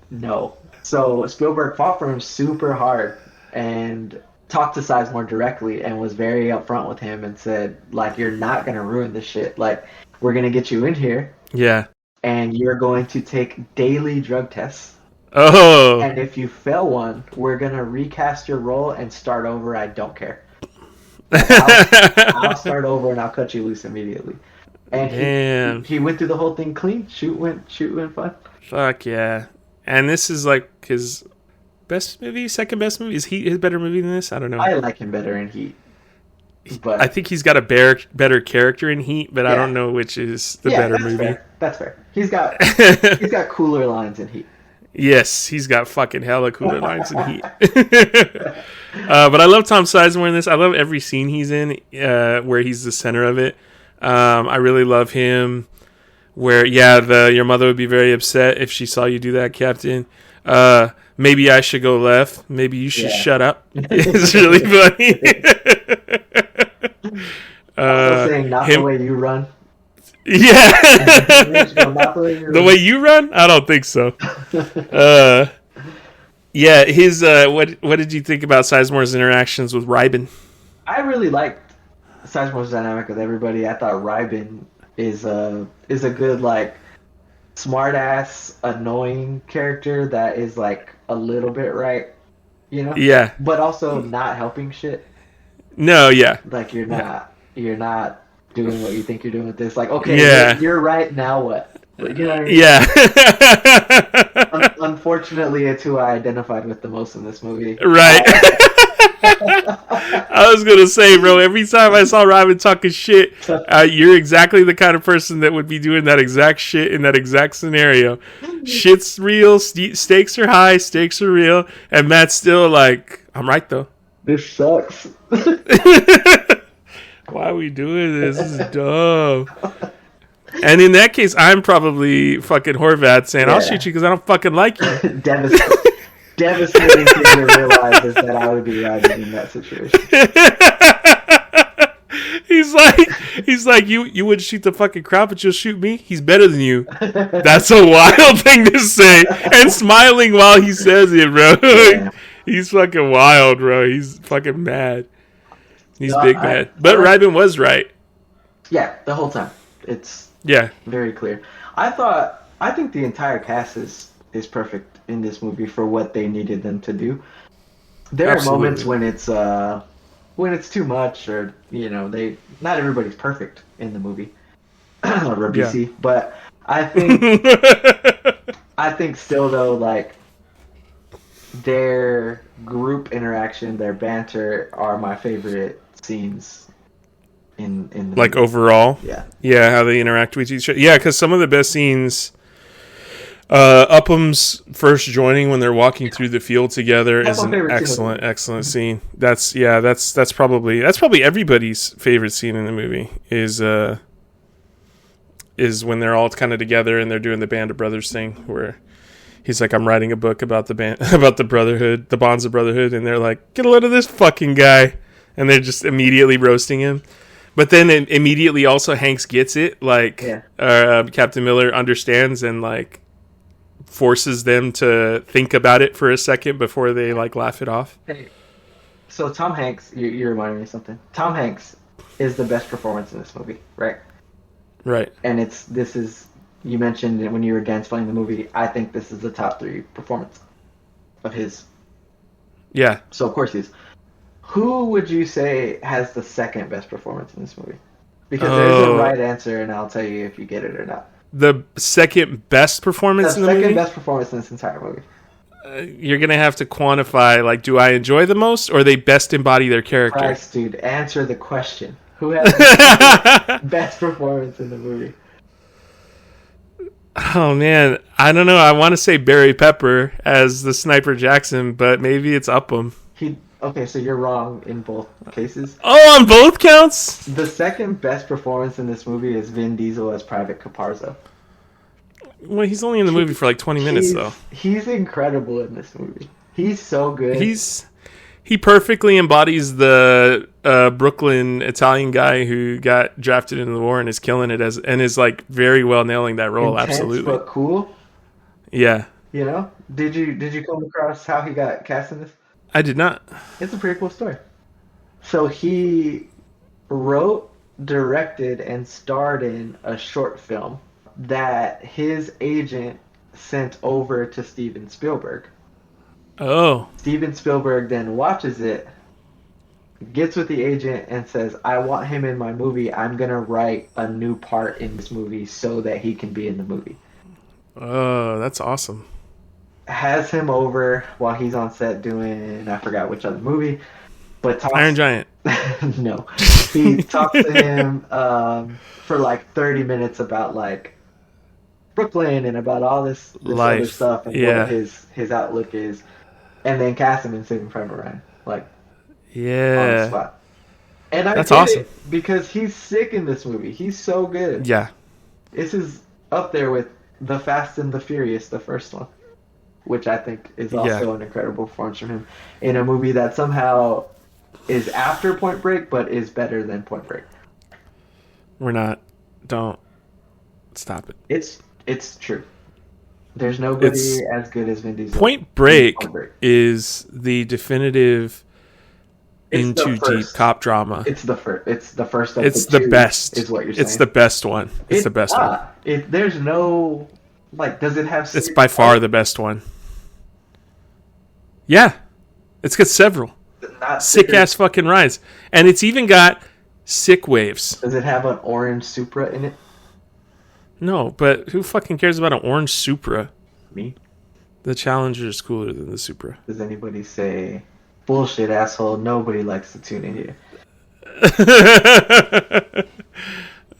no. So Spielberg fought for him super hard and talked to Sizemore directly and was very upfront with him and said, like, you're not going to ruin this shit. Like, we're going to get you in here. Yeah. And you're going to take daily drug tests. Oh. And if you fail one, we're going to recast your role and start over. I don't care. I'll start over and I'll cut you loose immediately. And he went through the whole thing clean. Shoot went fun. Fuck yeah. And this is like his best movie, second best movie? Is Heat his better movie than this? I don't know. I like him better in Heat. But I think he's got a better character in Heat, but I don't know which is the better movie. Fair. That's fair. He's got cooler lines in Heat. Yes, he's got fucking hella cooler lines than Heat. But I love Tom Sizemore in this. I love every scene he's in where he's the center of it. I really love him. Where, your mother would be very upset if she saw you do that, Captain. Maybe I should go left. Maybe you should shut up. It's really funny. Also saying not the way you run. Yeah. The way you run? I don't think so. His what did you think about Sizemore's interactions with Ryben? I really liked Sizemore's dynamic with everybody. I thought Ryben is a good, like, smart ass annoying character that is like a little bit right, you know? Yeah. But also not helping shit. No, yeah. Like you're not doing what you think you're doing with this. Like, okay, you're right, now what? You know what I mean? Yeah. Unfortunately, it's who I identified with the most in this movie. Right. I was going to say, bro, every time I saw Robin talking shit, you're exactly the kind of person that would be doing that exact shit in that exact scenario. Shit's real, stakes are high, stakes are real, and Matt's still like, I'm right, though. This sucks. Why are we doing this? This is dumb. And in that case, I'm probably fucking Horvath saying, I'll shoot you because I don't fucking like you. Devastating thing to realize is that I would be riding in that situation. He's like, you wouldn't shoot the fucking crowd, but you'll shoot me? He's better than you. That's a wild thing to say. And smiling while he says it, bro. Yeah. He's fucking wild, bro. He's fucking mad. He's mad. But Ryben was right. Yeah, the whole time. It's very clear. I think the entire cast is perfect in this movie for what they needed them to do. There are moments when it's too much, or not everybody's perfect in the movie. Rabisi, but I think still though, like, their group interaction, their banter are my favorite scenes in the like movie. Overall. Yeah, how they interact with each other. Yeah, because some of the best scenes, Upham's first joining when they're walking through the field together is an excellent scene. That's probably everybody's favorite scene in the movie is when they're all kind of together and they're doing the Band of Brothers thing where he's like, I'm writing a book about about the brotherhood, the bonds of brotherhood, and they're like, get a load of this fucking guy, and they're just immediately roasting him. But then immediately also Hanks gets it, like Captain Miller understands and like forces them to think about it for a second before they like laugh it off. Hey, so Tom Hanks, you reminded me of something. Tom Hanks is the best performance in this movie, right? Right. And you mentioned it when you were dance playing the movie. I think this is the top 3 performance of his. Yeah. So of course he is. Who would you say has the second best performance in this movie? Because there's a right answer, and I'll tell you if you get it or not. The second best performance in the movie? The second best performance in this entire movie. You're going to have to quantify, like, do I enjoy the most, or they best embody their character? Christ, dude, answer the question. Who has the best performance in the movie? Oh, man. I don't know. I want to say Barry Pepper as the Sniper Jackson, but maybe it's Upham. Okay, so you're wrong in both cases. Oh, on both counts? The second best performance in this movie is Vin Diesel as Private Caparzo. Well, he's only in the movie for like 20 minutes, though. He's incredible in this movie. He's so good. He perfectly embodies the Brooklyn Italian guy who got drafted into the war and is killing it and is like very well nailing that role. Intense, absolutely, but cool. Yeah. You know, did you come across how he got cast in this? I did not. It's a pretty cool story. So he wrote, directed, and starred in a short film that his agent sent over to Steven Spielberg. Oh. Steven Spielberg then watches it, gets with the agent, and says, I want him in my movie. I'm going to write a new part in this movie so that he can be in the movie. Oh, that's awesome. Has him over while he's on set doing, I forgot which other movie, but Iron Giant. No. He talks to him for like 30 minutes about like Brooklyn and about all this other Life. stuff and Yeah. what his outlook is, and then cast him in Saving Private Ryan, like on the Yeah. spot. And I That's get awesome. it because he's sick in this movie. He's so good. Yeah. This is up there with The Fast and the Furious, the first one, which I think is also an incredible performance from him in a movie that somehow is after Point Break, but is better than Point Break. We're not. Don't stop it. It's true. There's nobody as good as Vin Diesel. Point Break is the definitive It's the into deep first. cop drama. It's the first. It's the first. Of It's the the two, best. Is what you're saying. It's the best one. It's the best one. There's no does it have? It's by far the best one. Yeah, it's got several sick ass fucking rides, and it's even got sick waves. Does it have an orange Supra in it? No, but who fucking cares about an orange Supra? Me. The Challenger is cooler than the Supra. Does anybody say bullshit, asshole? Nobody likes to tune in here.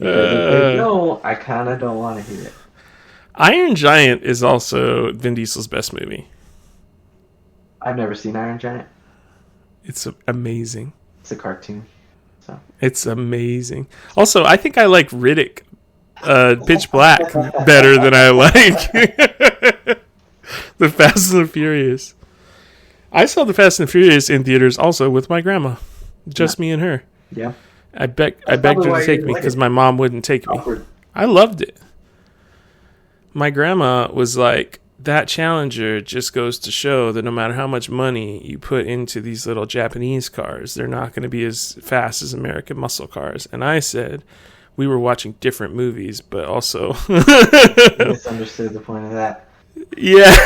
If they don't, I kind of don't want to hear it. Iron Giant is also Vin Diesel's best movie. I've never seen Iron Giant. It's amazing. It's a cartoon. So It's amazing. Also, I think I like Riddick, Pitch Black, better than I like The Fast and the Furious. I saw The Fast and the Furious in theaters also with my grandma. Just me and her. yeah. I begged her to take me because my mom wouldn't take me. Awkward. I loved it. My grandma was like, that Challenger just goes to show that no matter how much money you put into these little Japanese cars, they're not going to be as fast as American muscle cars. And I said, we were watching different movies, but also... Misunderstood the point of that. Yeah.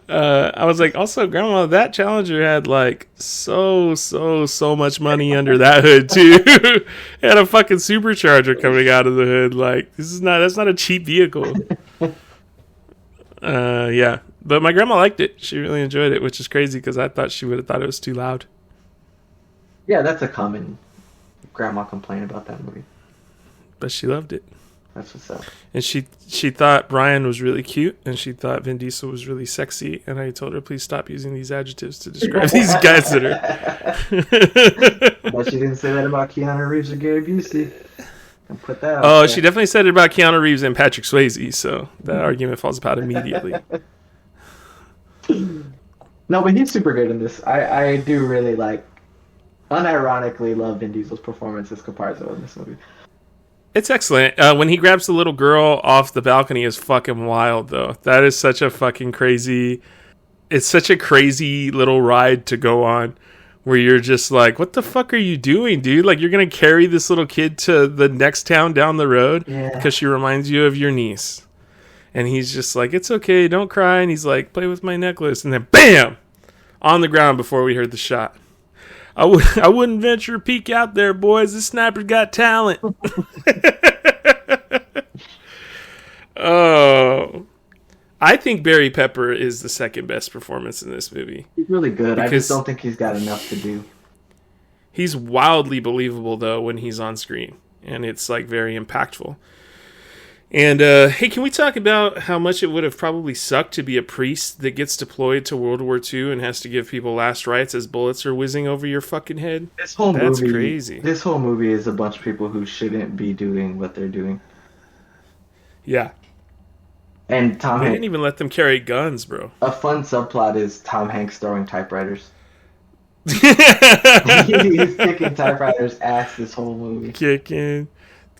I was like, also, Grandma, that Challenger had like so much money under that hood too. It had a fucking supercharger coming out of the hood. Like, that's not a cheap vehicle. Yeah, but my grandma liked it. She really enjoyed it, which is crazy because I thought she would have thought it was too loud. Yeah, that's a common grandma complaint about that movie. But she loved it. That's what's up. And she thought Brian was really cute, and she thought Vin Diesel was really sexy. And I told her, please stop using these adjectives to describe these guys that are. But she didn't say that about Keanu Reeves or Gary Busey. And put that. Oh, she definitely said it about Keanu Reeves and Patrick Swayze. So that argument falls apart immediately. No, but he's super good in this. I do really unironically love Vin Diesel's performance as Caparzo in this movie. It's excellent. When he grabs the little girl off the balcony is fucking wild, though. That is such a fucking crazy... It's such a crazy little ride to go on where you're just like, what the fuck are you doing, dude? Like, you're going to carry this little kid to the next town down the road because she reminds you of your niece. And he's just like, it's okay, don't cry. And he's like, play with my necklace. And then, bam! On the ground before we heard the shot. I wouldn't venture a peek out there, boys. This sniper's got talent. Oh, I think Barry Pepper is the second best performance in this movie. He's really good. I just Because- don't think he's got enough to do. He's wildly believable, though, when he's on screen. And it's, like, very impactful. And, hey, can we talk about how much it would have probably sucked to be a priest that gets deployed to World War II and has to give people last rites as bullets are whizzing over your fucking head? That's crazy. This whole movie is a bunch of people who shouldn't be doing what they're doing. Yeah. And Tom They Hanks. didn't even let them carry guns, bro. A fun subplot is Tom Hanks throwing typewriters. He's kicking typewriters ass this whole movie. Kicking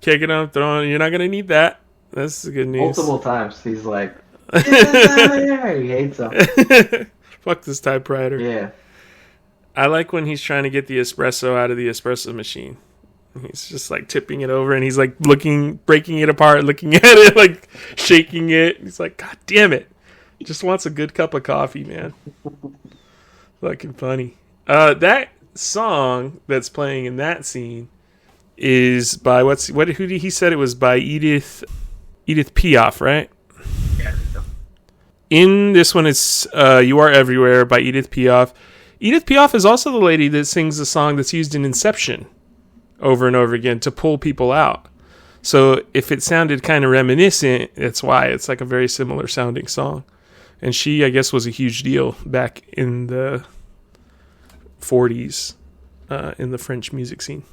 them, throwing. You're not going to need that. That's the good news. Multiple times. He's like, "Get this out of here." He hates them. Fuck this typewriter. Yeah. I like when he's trying to get the espresso out of the espresso machine. He's just like tipping it over and he's like breaking it apart, looking at it, like shaking it. He's like, God damn it. Just wants a good cup of coffee, man. Fucking funny. That song that's playing in that scene is by who did he said it was by Edith Piaf, right? In this one, it's You Are Everywhere by Edith Piaf. Edith Piaf is also the lady that sings the song that's used in Inception over and over again to pull people out. So if it sounded kind of reminiscent, that's why. It's like a very similar sounding song. And she, I guess, was a huge deal back in the 40s in the French music scene.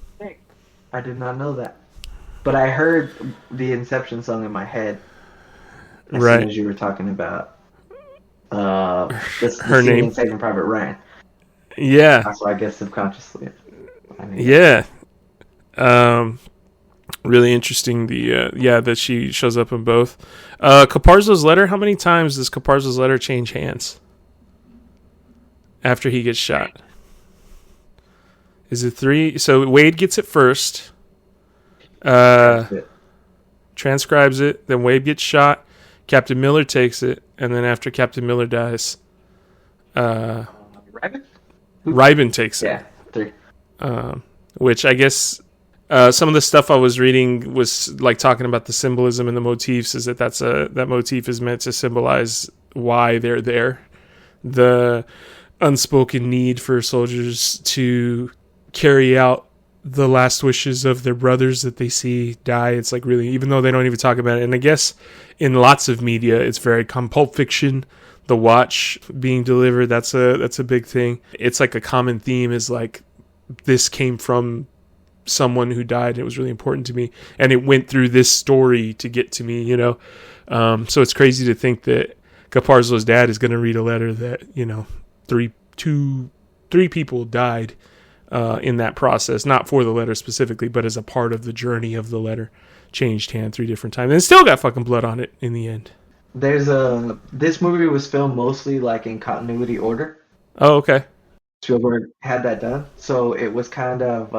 I did not know that. But I heard the Inception song in my head as soon as you were talking about her name. in Saving Private Ryan. Yeah. So I guess subconsciously. Yeah. Really interesting. That she shows up in both. Caparzo's letter. How many times does Caparzo's letter change hands after he gets shot? Is it 3? So Wade gets it first. Transcribes it. Then Wade gets shot. Captain Miller takes it, and then after Captain Miller dies, Reiben takes it. Yeah, 3. Which I guess some of the stuff I was reading was like talking about the symbolism and the motifs. Is that motif is meant to symbolize why they're there, the unspoken need for soldiers to carry out the last wishes of their brothers that they see die. It's like really, even though they don't even talk about it. And I guess in lots of media, it's very Pulp Fiction, the watch being delivered. That's a big thing. It's like a common theme is like, this came from someone who died. It was really important to me. And it went through this story to get to me, So it's crazy to think that Caparzo's dad is going to read a letter that, three people died in that process, not for the letter specifically, but as a part of the journey of the letter, changed hand 3 different times, and it still got fucking blood on it in the end. This movie was filmed mostly like in continuity order. Oh, okay. Spielberg had that done, so it was kind of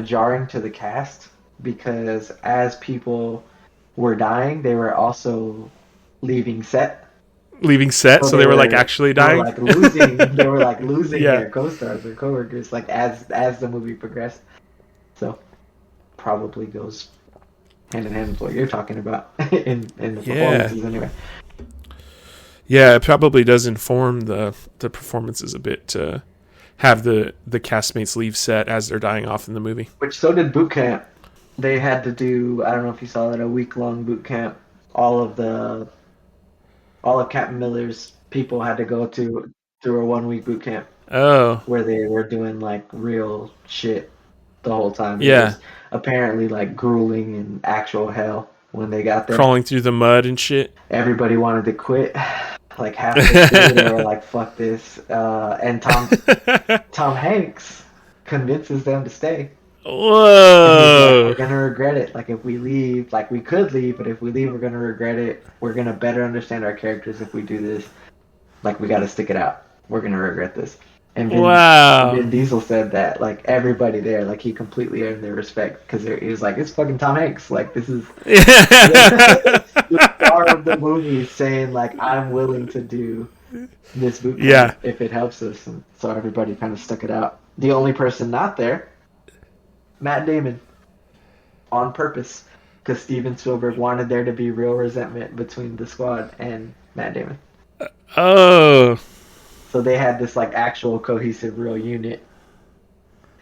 jarring to the cast because as people were dying, they were also leaving set. So they were like actually dying. They were like losing their co-stars or co-workers like as the movie progressed. So probably goes hand in hand with what you're talking about in the performances anyway. Yeah, it probably does inform the performances a bit to have the castmates leave set as they're dying off in the movie. Which so did boot camp. They had to do, I don't know if you saw that, a week-long boot camp. All of Captain Miller's people had to go through a 1-week boot camp. Oh. Where they were doing like real shit the whole time. Yeah. It was apparently like grueling and actual hell when they got there. Crawling through the mud and shit. Everybody wanted to quit. Like half the crew, they were like, fuck this. And Tom Hanks convinces them to stay. Whoa. Like, we're gonna regret it. Like if we leave, like we could leave, but if we leave, we're gonna regret it. We're gonna better understand our characters if we do this. Like we gotta stick it out. We're gonna regret this. And Vin Diesel said that. Like everybody there, like he completely earned their respect because he was like, it's fucking Tom Hanks. Like this is the star of the movie saying like, I'm willing to do this boot camp if it helps us. And so everybody kind of stuck it out. The only person not there, Matt Damon, on purpose, because Steven Spielberg wanted there to be real resentment between the squad and Matt Damon. Oh. So they had this like actual cohesive real unit,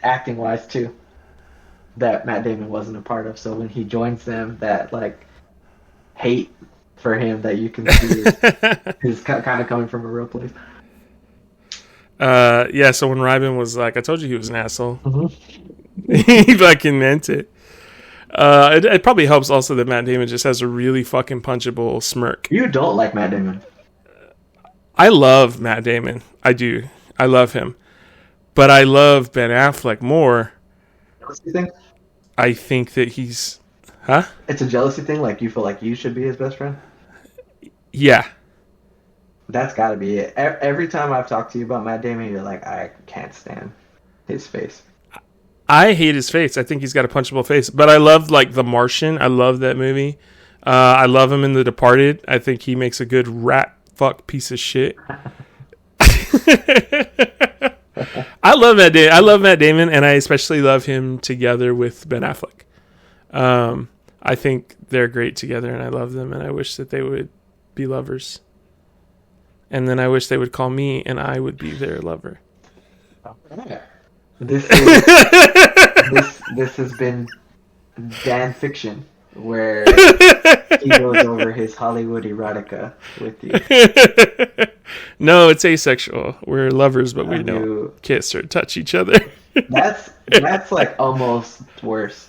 acting wise too, that Matt Damon wasn't a part of. So when he joins them, that like hate for him that you can see is kind of coming from a real place. So when Reiben was like, I told you he was an asshole. He fucking meant it. It probably helps also that Matt Damon just has a really fucking punchable smirk. You don't like Matt Damon. I love Matt Damon. I do. I love him. But I love Ben Affleck more. Jealousy thing? I think that he's... Huh? It's a jealousy thing? Like you feel like you should be his best friend? Yeah. That's got to be it. Every time I've talked to you about Matt Damon, you're like, I can't stand his face. I hate his face. I think he's got a punchable face. But I love, like, The Martian. I love that movie. I love him in The Departed. I think he makes a good rat fuck piece of shit. I love Matt Damon, and I especially love him together with Ben Affleck. I think they're great together, and I love them, and I wish that they would be lovers. And then I wish they would call me, and I would be their lover. This has been Dan Fiction, where he goes over his Hollywood erotica with you. No, it's asexual. We're lovers, but we don't kiss or touch each other. That's like almost worse.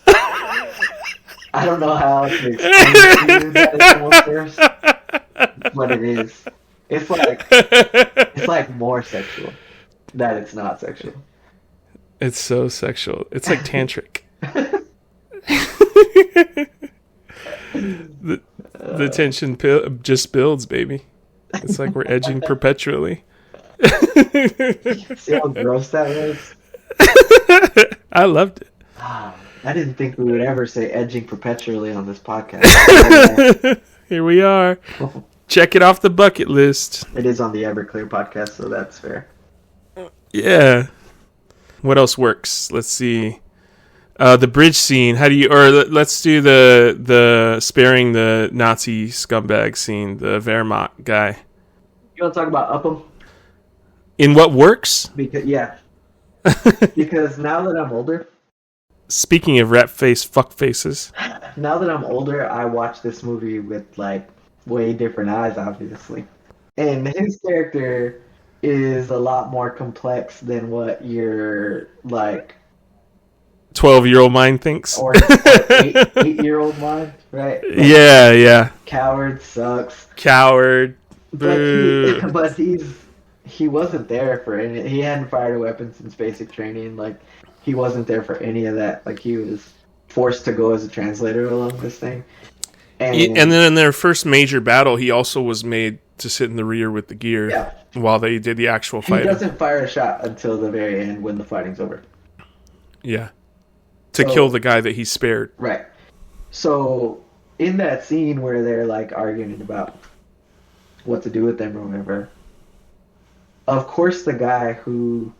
I don't know how to explain to you that it's almost worse, but it is. It's like more sexual that it's not sexual. It's so sexual. It's like tantric. The tension just builds, baby. It's like we're edging perpetually. See how gross that was? I loved it. I didn't think we would ever say edging perpetually on this podcast. Here we are. Check it off the bucket list. It is on the Everclear podcast, so that's fair. Yeah. What else works? Let's see. The bridge scene. Let's do the sparing the Nazi scumbag scene, the Wehrmacht guy. You want to talk about Upham? In what works? Because now that I'm older. Speaking of rat face fuck faces. Now that I'm older, I watch this movie with like way different eyes, obviously. And his character is a lot more complex than what your like 12-year-old mind thinks. Or 8-year-old mind, right? Like, yeah. Coward sucks. Coward. Boo. But he wasn't there for any. He hadn't fired a weapon since basic training. Like he wasn't there for any of that. Like he was forced to go as a translator along this thing. And then in their first major battle, he also was made to sit in the rear with the gear while they did the actual fighting. He doesn't fire a shot until the very end when the fighting's over. Yeah. To kill the guy that he spared. Right. So in that scene where they're like arguing about what to do with them or whatever, of course the guy who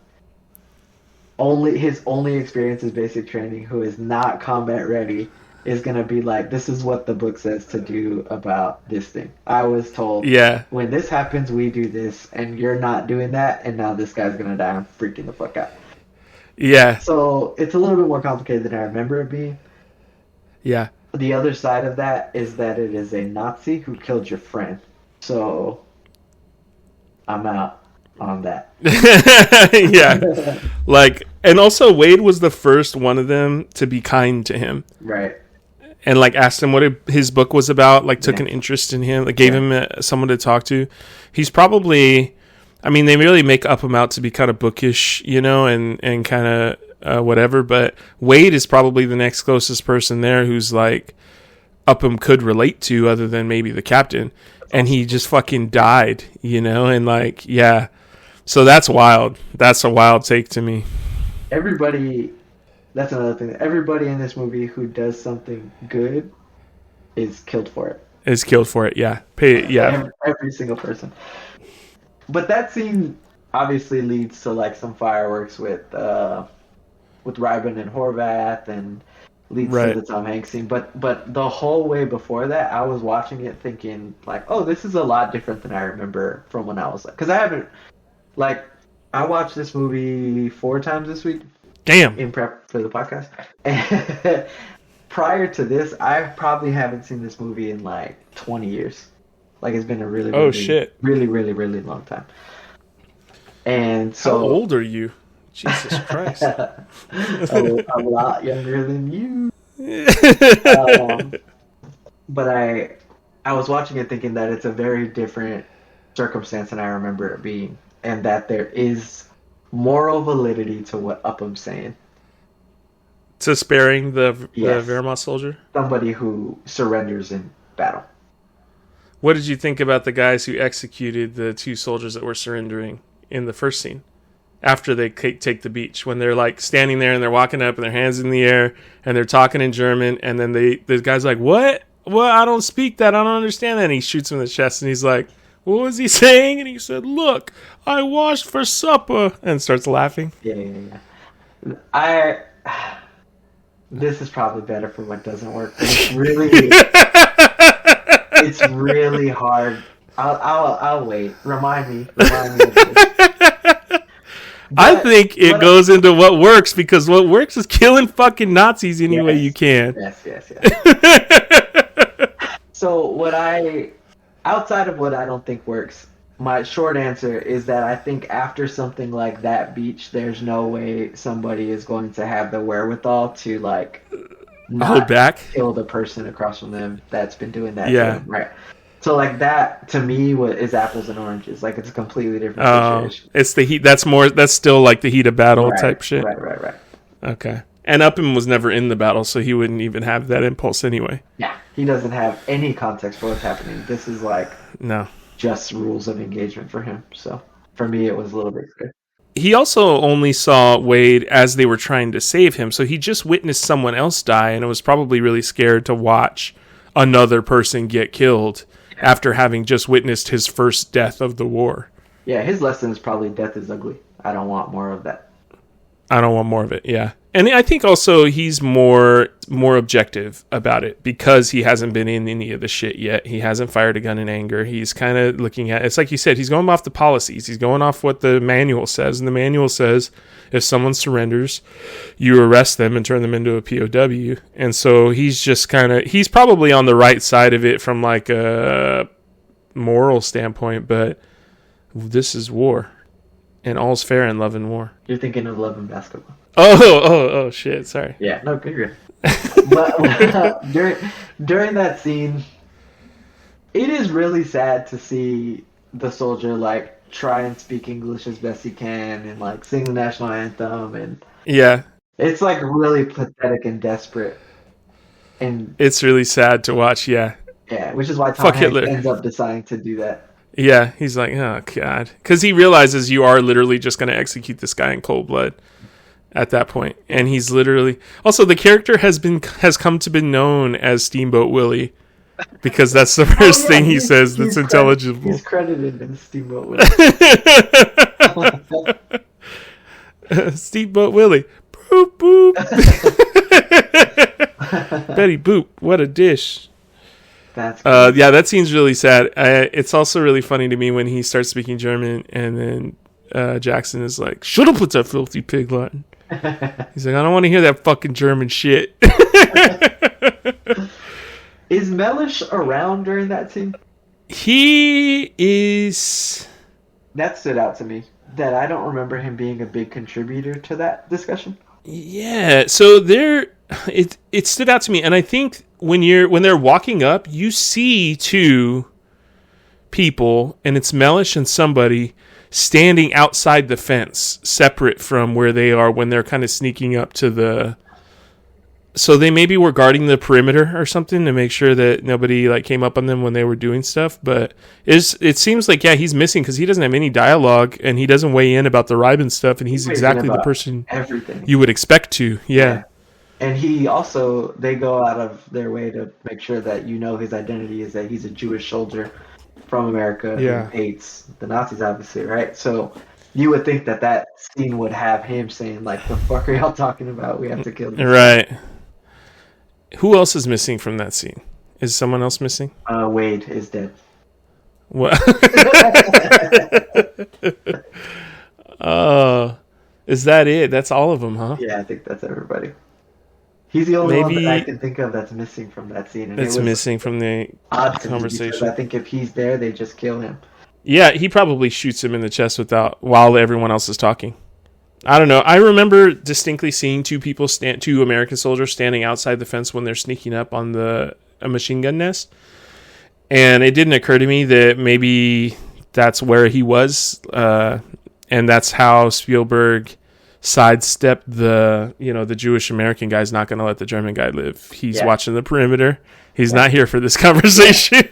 his only experience is basic training, who is not combat ready, is going to be like, this is what the book says to do about this thing. I was told, when this happens, we do this, and you're not doing that, and now this guy's going to die. I'm freaking the fuck out. Yeah. So it's a little bit more complicated than I remember it being. Yeah. The other side of that is that it is a Nazi who killed your friend. So I'm out on that. Yeah. Like, and also Wade was the first one of them to be kind to him. Right. And like asked him what his book was about, like took an interest in him, like gave him someone to talk to. He's probably, I mean, they really make Upham out to be kind of bookish, you know, and kind of whatever. But Wade is probably the next closest person there who's like Upham could relate to, other than maybe the captain. And he just fucking died, you know, and like, yeah. So that's wild. That's a wild take to me. That's another thing. Everybody in this movie who does something good is killed for it. Is killed for it, yeah. Every single person. But that scene obviously leads to like some fireworks with Reiben and Horvath, and leads to the Tom Hanks scene. But the whole way before that, I was watching it thinking like, oh, this is a lot different than I remember from when I was like, because I watched this movie 4 times this week. Damn. In prep for the podcast. And prior to this, I probably haven't seen this movie in like 20 years. Like it's been a really, really, really, really long time. And so, how old are you? Jesus Christ. a lot younger than you. But I was watching it thinking that it's a very different circumstance than I remember it being, and that there is moral validity to what Upham's saying. To sparing the Wehrmacht soldier? Somebody who surrenders in battle. What did you think about the guys who executed the 2 soldiers that were surrendering in the first scene? After they take the beach, when they're like standing there and they're walking up and their hands in the air and they're talking in German, and then the guy's like, what? Well, I don't speak that. I don't understand that. And he shoots him in the chest, and he's like, what was he saying? And he said, look, I washed for supper, and starts laughing. Yeah. This is probably better for what doesn't work. It's really hard. I'll wait. Remind me of this. I But think it what goes into what works, because what works is killing fucking Nazis any way you can. Yes. So outside of what I don't think works, my short answer is that I think after something like that beach, there's no way somebody is going to have the wherewithal to like Hold not back. kill the person across from them that's been doing that to Yeah. them, right? So like that to me is apples and oranges. Like it's a completely different situation. It's the heat. That's still like the heat of battle Right, type shit. Right. Okay. And Upham was never in the battle, so he wouldn't even have that impulse anyway. Yeah, he doesn't have any context for what's happening. This is like No. just rules of engagement for him. So for me, it was a little bit clear. He also only saw Wade as they were trying to save him, so he just witnessed someone else die, and was probably really scared to watch another person get killed after having just witnessed his first death of the war. Yeah, his lesson is probably death is ugly. I don't want more of that. I don't want more of it, yeah. And I think also he's more objective about it because he hasn't been in any of the shit yet. He hasn't fired a gun in anger. He's kind of looking at, it's like you said, he's going off the policies. He's going off what the manual says. And the manual says if someone surrenders, you arrest them and turn them into a POW. And so he's just he's probably on the right side of it from like a moral standpoint, but this is war. And all's fair in love and war. You're thinking of Love and Basketball. Oh, shit, sorry. Yeah, no, good. But during that scene, it is really sad to see the soldier like try and speak English as best he can and like sing the national anthem, and yeah, it's like really pathetic and desperate, and it's really sad to watch. Yeah, which is why Tom Hanks Hitler ends up deciding to do that. Yeah, he's like, oh god, because he realizes you are literally just going to execute this guy in cold blood at that point, and he's literally also the character has come to be known as Steamboat Willie because that's the first thing he says that's intelligible. He's credited as Steamboat Willie. Steamboat Willie, boop boop. Betty Boop, what a dish. That's cool. Yeah, that scene's really sad. It's also really funny to me when he starts speaking German, and then Jackson is like, "Shut up with that filthy pig Latin." He's like, "I don't want to hear that fucking German shit." Is Mellish around during that scene? He is. That stood out to me. That I don't remember him being a big contributor to that discussion. Yeah, so it stood out to me, and I think when they're walking up, you see two people, and it's Mellish and somebody standing outside the fence, separate from where they are when they're kind of sneaking up to the. So they maybe were guarding the perimeter or something to make sure that nobody like came up on them when they were doing stuff. But it seems like he's missing because he doesn't have any dialogue and he doesn't weigh in about the Riben stuff, and he's exactly the person everything you would expect to. Yeah. And they go out of their way to make sure that his identity is that he's a Jewish soldier from America who hates the Nazis, obviously, right? So you would think that scene would have him saying like, "The fuck are y'all talking about? We have to kill them." Right. Who else is missing from that scene? Is someone else missing? Wade is dead. What? Is that it? That's all of them, huh? Yeah, I think that's everybody. He's the only one that I can think of that's missing from that scene. And that's missing from the conversation. I think if he's there, they just kill him. Yeah, he probably shoots him in the chest while everyone else is talking. I don't know. I remember distinctly seeing two American soldiers standing outside the fence when they're sneaking up on a machine gun nest. And it didn't occur to me that maybe that's where he was. And that's how Spielberg sidestepped the Jewish American guy's not going to let the German guy live. He's watching the perimeter. He's not here for this conversation.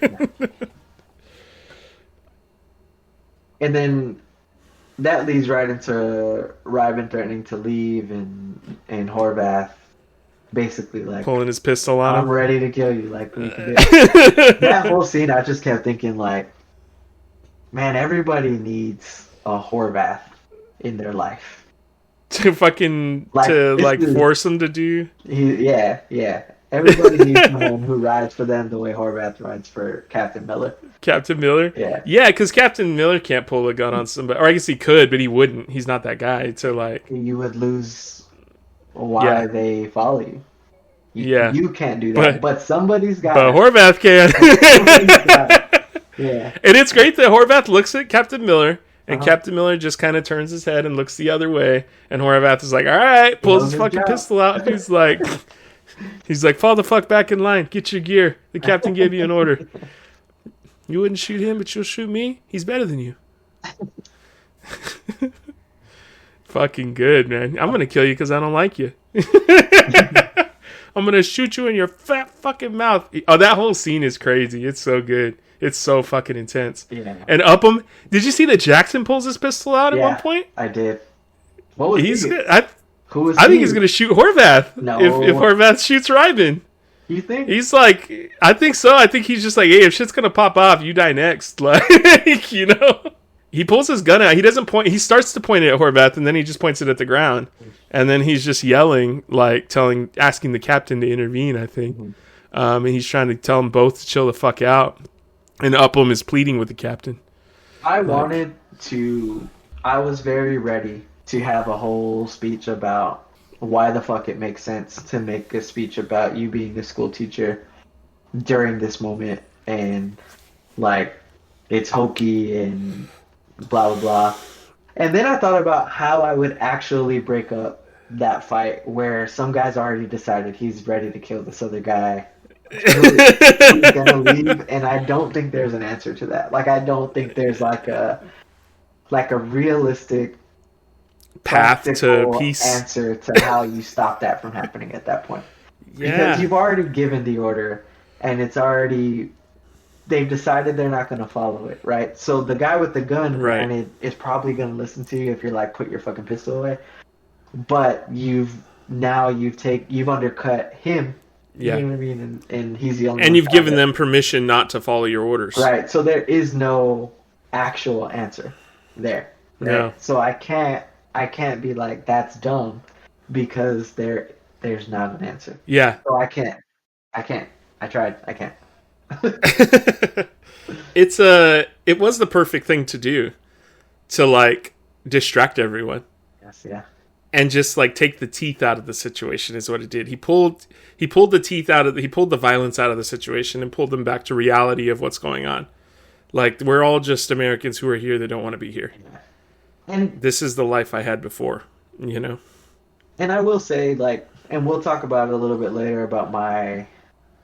And then that leads right into Riben threatening to leave and Horvath basically like pulling his pistol on him. I'm ready to kill you. Like that whole scene, I just kept thinking like, man, everybody needs a Horvath in their life to fucking force him to do. Yeah. Everybody needs someone who rides for them the way Horvath rides for Captain Miller. Captain Miller? Yeah. Yeah, because Captain Miller can't pull a gun on somebody. Or I guess he could, but he wouldn't. He's not that guy to like... You would lose why they follow you. You can't do that, but somebody's got But it. Horvath can. Yeah. And it's great that Horvath looks at Captain Miller, and Captain Miller just kind of turns his head and looks the other way, and Horvath is like, all right, pulls his fucking pistol out, and he's like, fall the fuck back in line, get your gear. The captain gave you an order. You wouldn't shoot him, but you'll shoot me? He's better than you. Fucking good, man. I'm going to kill you because I don't like you. I'm going to shoot you in your fat fucking mouth. Oh, that whole scene is crazy. It's so good. It's so fucking intense. Yeah. And Upham, did you see that Jackson pulls his pistol out at one point? I did. What was he? Who was I think he's going to shoot Horvath. No. If Horvath shoots Ryman. You think? He's like, I think so. I think he's just like, hey, if shit's going to pop off, you die next. Like, you know? He pulls his gun out. He doesn't point. He starts to point it at Horvath, and then he just points it at the ground. And then he's just yelling, like asking the captain to intervene, I think. Mm-hmm. And he's trying to tell them both to chill the fuck out. And Upham is pleading with the captain. I was very ready to have a whole speech about why the fuck it makes sense to make a speech about you being a school teacher during this moment. And, like, it's hokey and blah, blah, blah. And then I thought about how I would actually break up that fight where some guy's already decided he's ready to kill this other guy. He's gonna leave, and I don't think there's an answer to that. Like, I don't think there's like a realistic path to peace answer to how you stop that from happening at that point. Yeah. Because you've already given the order, and they've decided they're not going to follow it, right? So the guy with the gun, granted, is probably going to listen to you if you're like, put your fucking pistol away. But you've undercut him. Yeah. You know what I mean? And he's the only And you've given them permission not to follow your orders. Right. So there is no actual answer there. Right? No. So I can't be like, that's dumb, because there's not an answer. Yeah. So I can't. I tried. I can't. It was the perfect thing to do, to like distract everyone. Yes, yeah. And just like take the teeth out of the situation is what it did. He pulled the violence out of the situation and pulled them back to reality of what's going on. Like, we're all just Americans who are here that don't want to be here. And this is the life I had before, you know? And I will say, like, and we'll talk about it a little bit later about my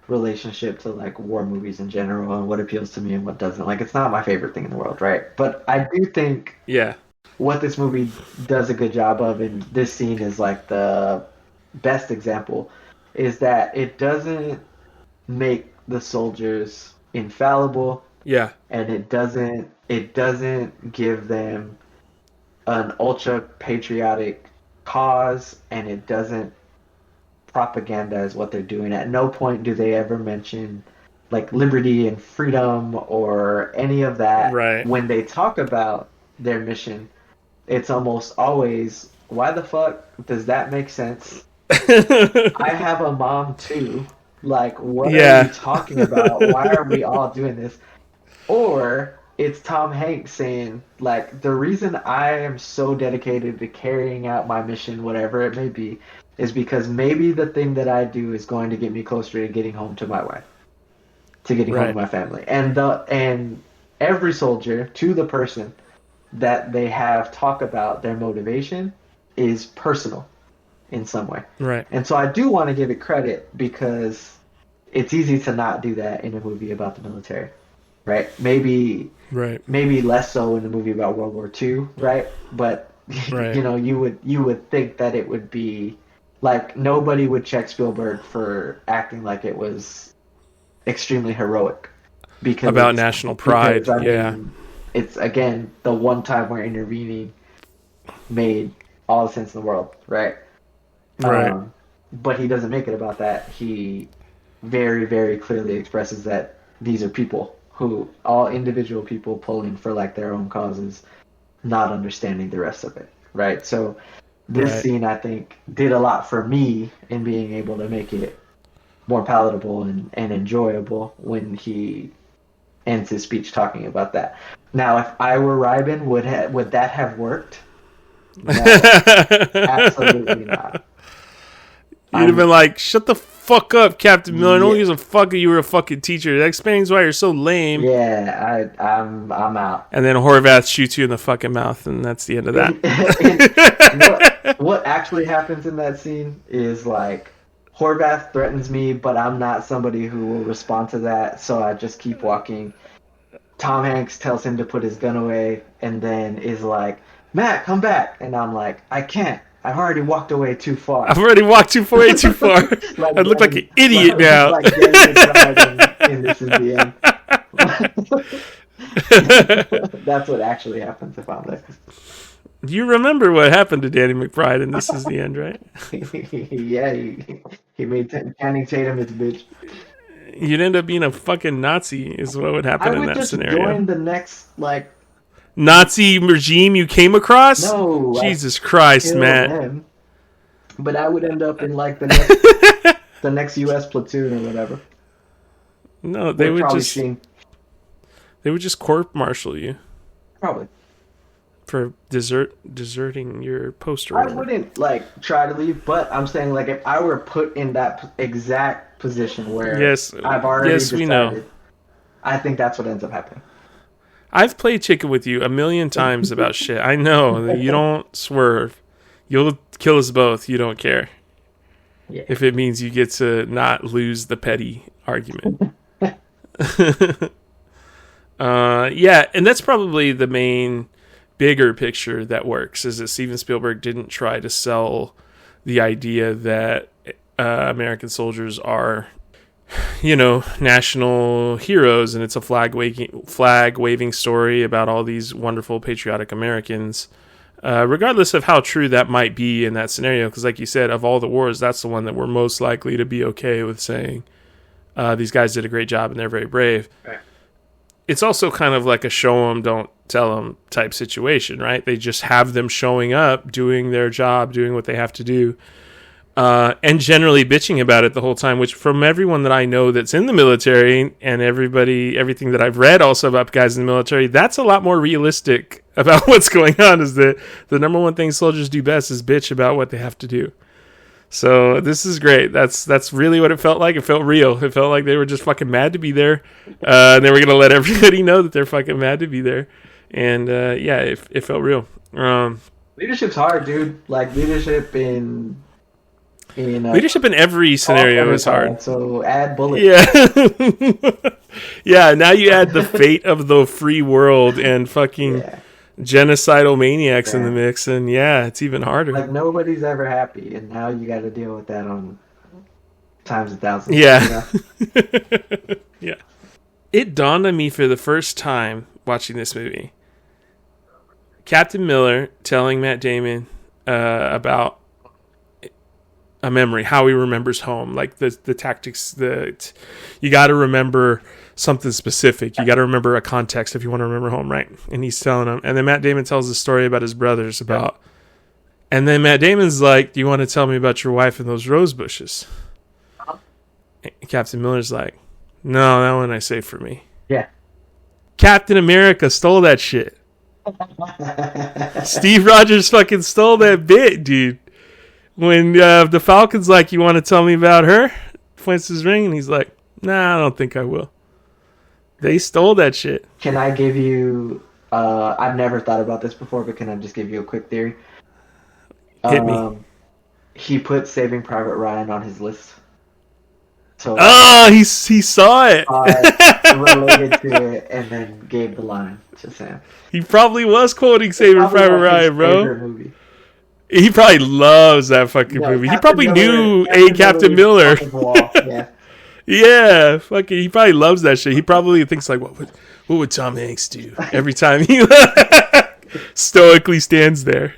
relationship to like war movies in general and what appeals to me and what doesn't. Like, it's not my favorite thing in the world, right? But I do think what this movie does a good job of, and this scene is like the best example, is that it doesn't make the soldiers infallible. Yeah. And it doesn't give them an ultra patriotic cause, and it doesn't propagandize what they're doing. At no point do they ever mention like liberty and freedom or any of that. Right. When they talk about their mission, it's almost always, why the fuck does that make sense? I have a mom too. Like, what are you talking about? Why are we all doing this? Or it's Tom Hanks saying, like, the reason I am so dedicated to carrying out my mission, whatever it may be, is because maybe the thing that I do is going to get me closer to getting home to my wife, to getting home to my family. And every soldier, to the person that they have talk about their motivation, is personal in some way. Right. And so I do want to give it credit, because it's easy to not do that in a movie about the military. Right? Maybe less so in a movie about World War II, right? But you know, you would think that it would be like, nobody would check Spielberg for acting like it was extremely heroic, because about national pride. I mean, it's again the one time where intervening made all the sense in the world, right? Right. But he doesn't make it about that. He very, very clearly expresses that these are people who, all individual people pulling for like their own causes, not understanding the rest of it, right? So this scene, I think, did a lot for me in being able to make it more palatable and enjoyable when he ends his speech talking about that. Now, if I were Ryben, would that have worked? No, absolutely not. You'd have been like, shut the fuck up, Captain Miller. No one gives a fuck if you were a fucking teacher. That explains why you're so lame. Yeah, I'm out. And then Horvath shoots you in the fucking mouth, and that's the end of that. What actually happens in that scene is like, Horvath threatens me, but I'm not somebody who will respond to that, so I just keep walking. Tom Hanks tells him to put his gun away, and then is like, Matt, come back. And I'm like, I can't. I've already walked away too far. I've already walked way too far. I look like an idiot now. Like in This Is the End. That's what actually happens if I'm there. You remember what happened to Danny McBride in This Is the End, right? Yeah, he made Channing Tatum his bitch. You'd end up being a fucking Nazi is what would happen in that scenario. I would just join the next, like... Nazi regime you came across? No. Jesus Christ, Matt. Him. But I would end up in, like, the next U.S. platoon or whatever. No, they would just... They would just court-martial you. Probably. For deserting your poster. I wouldn't, like, try to leave, but I'm saying, like, if I were put in that exact position where I've already decided, we know. I think that's what ends up happening. I've played chicken with you 1,000,000 times about shit. I know. You don't swerve. You'll kill us both. You don't care. Yeah. If it means you get to not lose the petty argument. Yeah, and that's probably the main... bigger picture that works is that Steven Spielberg didn't try to sell the idea that American soldiers are, national heroes, and it's a flag waving story about all these wonderful patriotic Americans, regardless of how true that might be in that scenario. Because, like you said, of all the wars, that's the one that we're most likely to be okay with saying these guys did a great job and they're very brave. Right. It's also kind of like a show 'em, don't tell 'em type situation, right? They just have them showing up, doing their job, doing what they have to do, and generally bitching about it the whole time, which from everyone that I know that's in the military and everything that I've read also about guys in the military, that's a lot more realistic about what's going on, is that the number one thing soldiers do best is bitch about what they have to do. So this is great. That's really what it felt like. It felt real. It felt like they were just fucking mad to be there. And they were going to let everybody know that they're fucking mad to be there. And yeah, it felt real. Leadership's hard, dude. Like leadership in every scenario is hard. So add bullets. Yeah. Yeah, now you add the fate of the free world and fucking genocidal maniacs in the mix, and it's even harder. Like nobody's ever happy, and now you got to deal with that on times 1,000. Yeah. Yeah. It dawned on me for the first time watching this movie. Captain Miller telling Matt Damon about a memory, how he remembers home, like the tactics. You got to remember something specific. You got to remember a context if you want to remember home, right? And he's telling him, and then Matt Damon tells a story about his brothers and then Matt Damon's like, "Do you want to tell me about your wife and those rose bushes?" And Captain Miller's like, "No, that one I saved for me." Yeah. Captain America stole that shit. Steve Rogers fucking stole that bit, dude. When the Falcon's like, "You want to tell me about her?" Points his ring, and he's like, "Nah, I don't think I will." They stole that shit. Can I give you... I've never thought about this before, but can I just give you a quick theory? Hit me. He put Saving Private Ryan on his list. So he saw it. Related to it, and then gave the line to Sam. He probably was quoting Saving Private Ryan, bro. Movie. He probably loves that fucking movie. He probably knew Captain Miller. Yeah. Yeah, fucking. He probably loves that shit. He probably thinks like, what would Tom Hanks do every time he stoically stands there?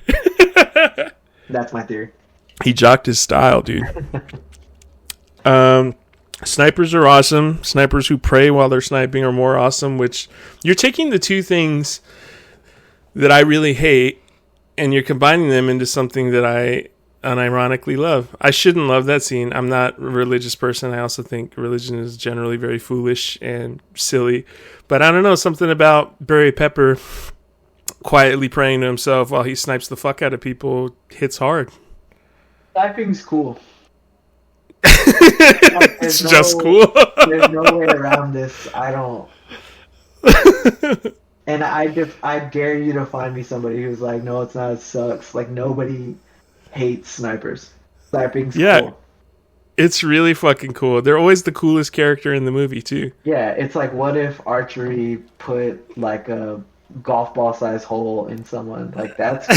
That's my theory. He jocked his style, dude. Snipers are awesome. Snipers who pray while they're sniping are more awesome. Which you're taking the two things that I really hate, and you're combining them into something that I unironically love. I shouldn't love that scene. I'm not a religious person. I also think religion is generally very foolish and silly. But I don't know, something about Barry Pepper quietly praying to himself while he snipes the fuck out of people hits hard. Sniping's cool. It's just cool. There's no way around this. I don't. And I dare you to find me somebody who's like, no, it's not. It sucks. Like, nobody hates snipers. Sniping's cool. It's really fucking cool. They're always the coolest character in the movie too. Yeah, it's like, what if archery put like a golf ball size hole in someone? Like, that's cool.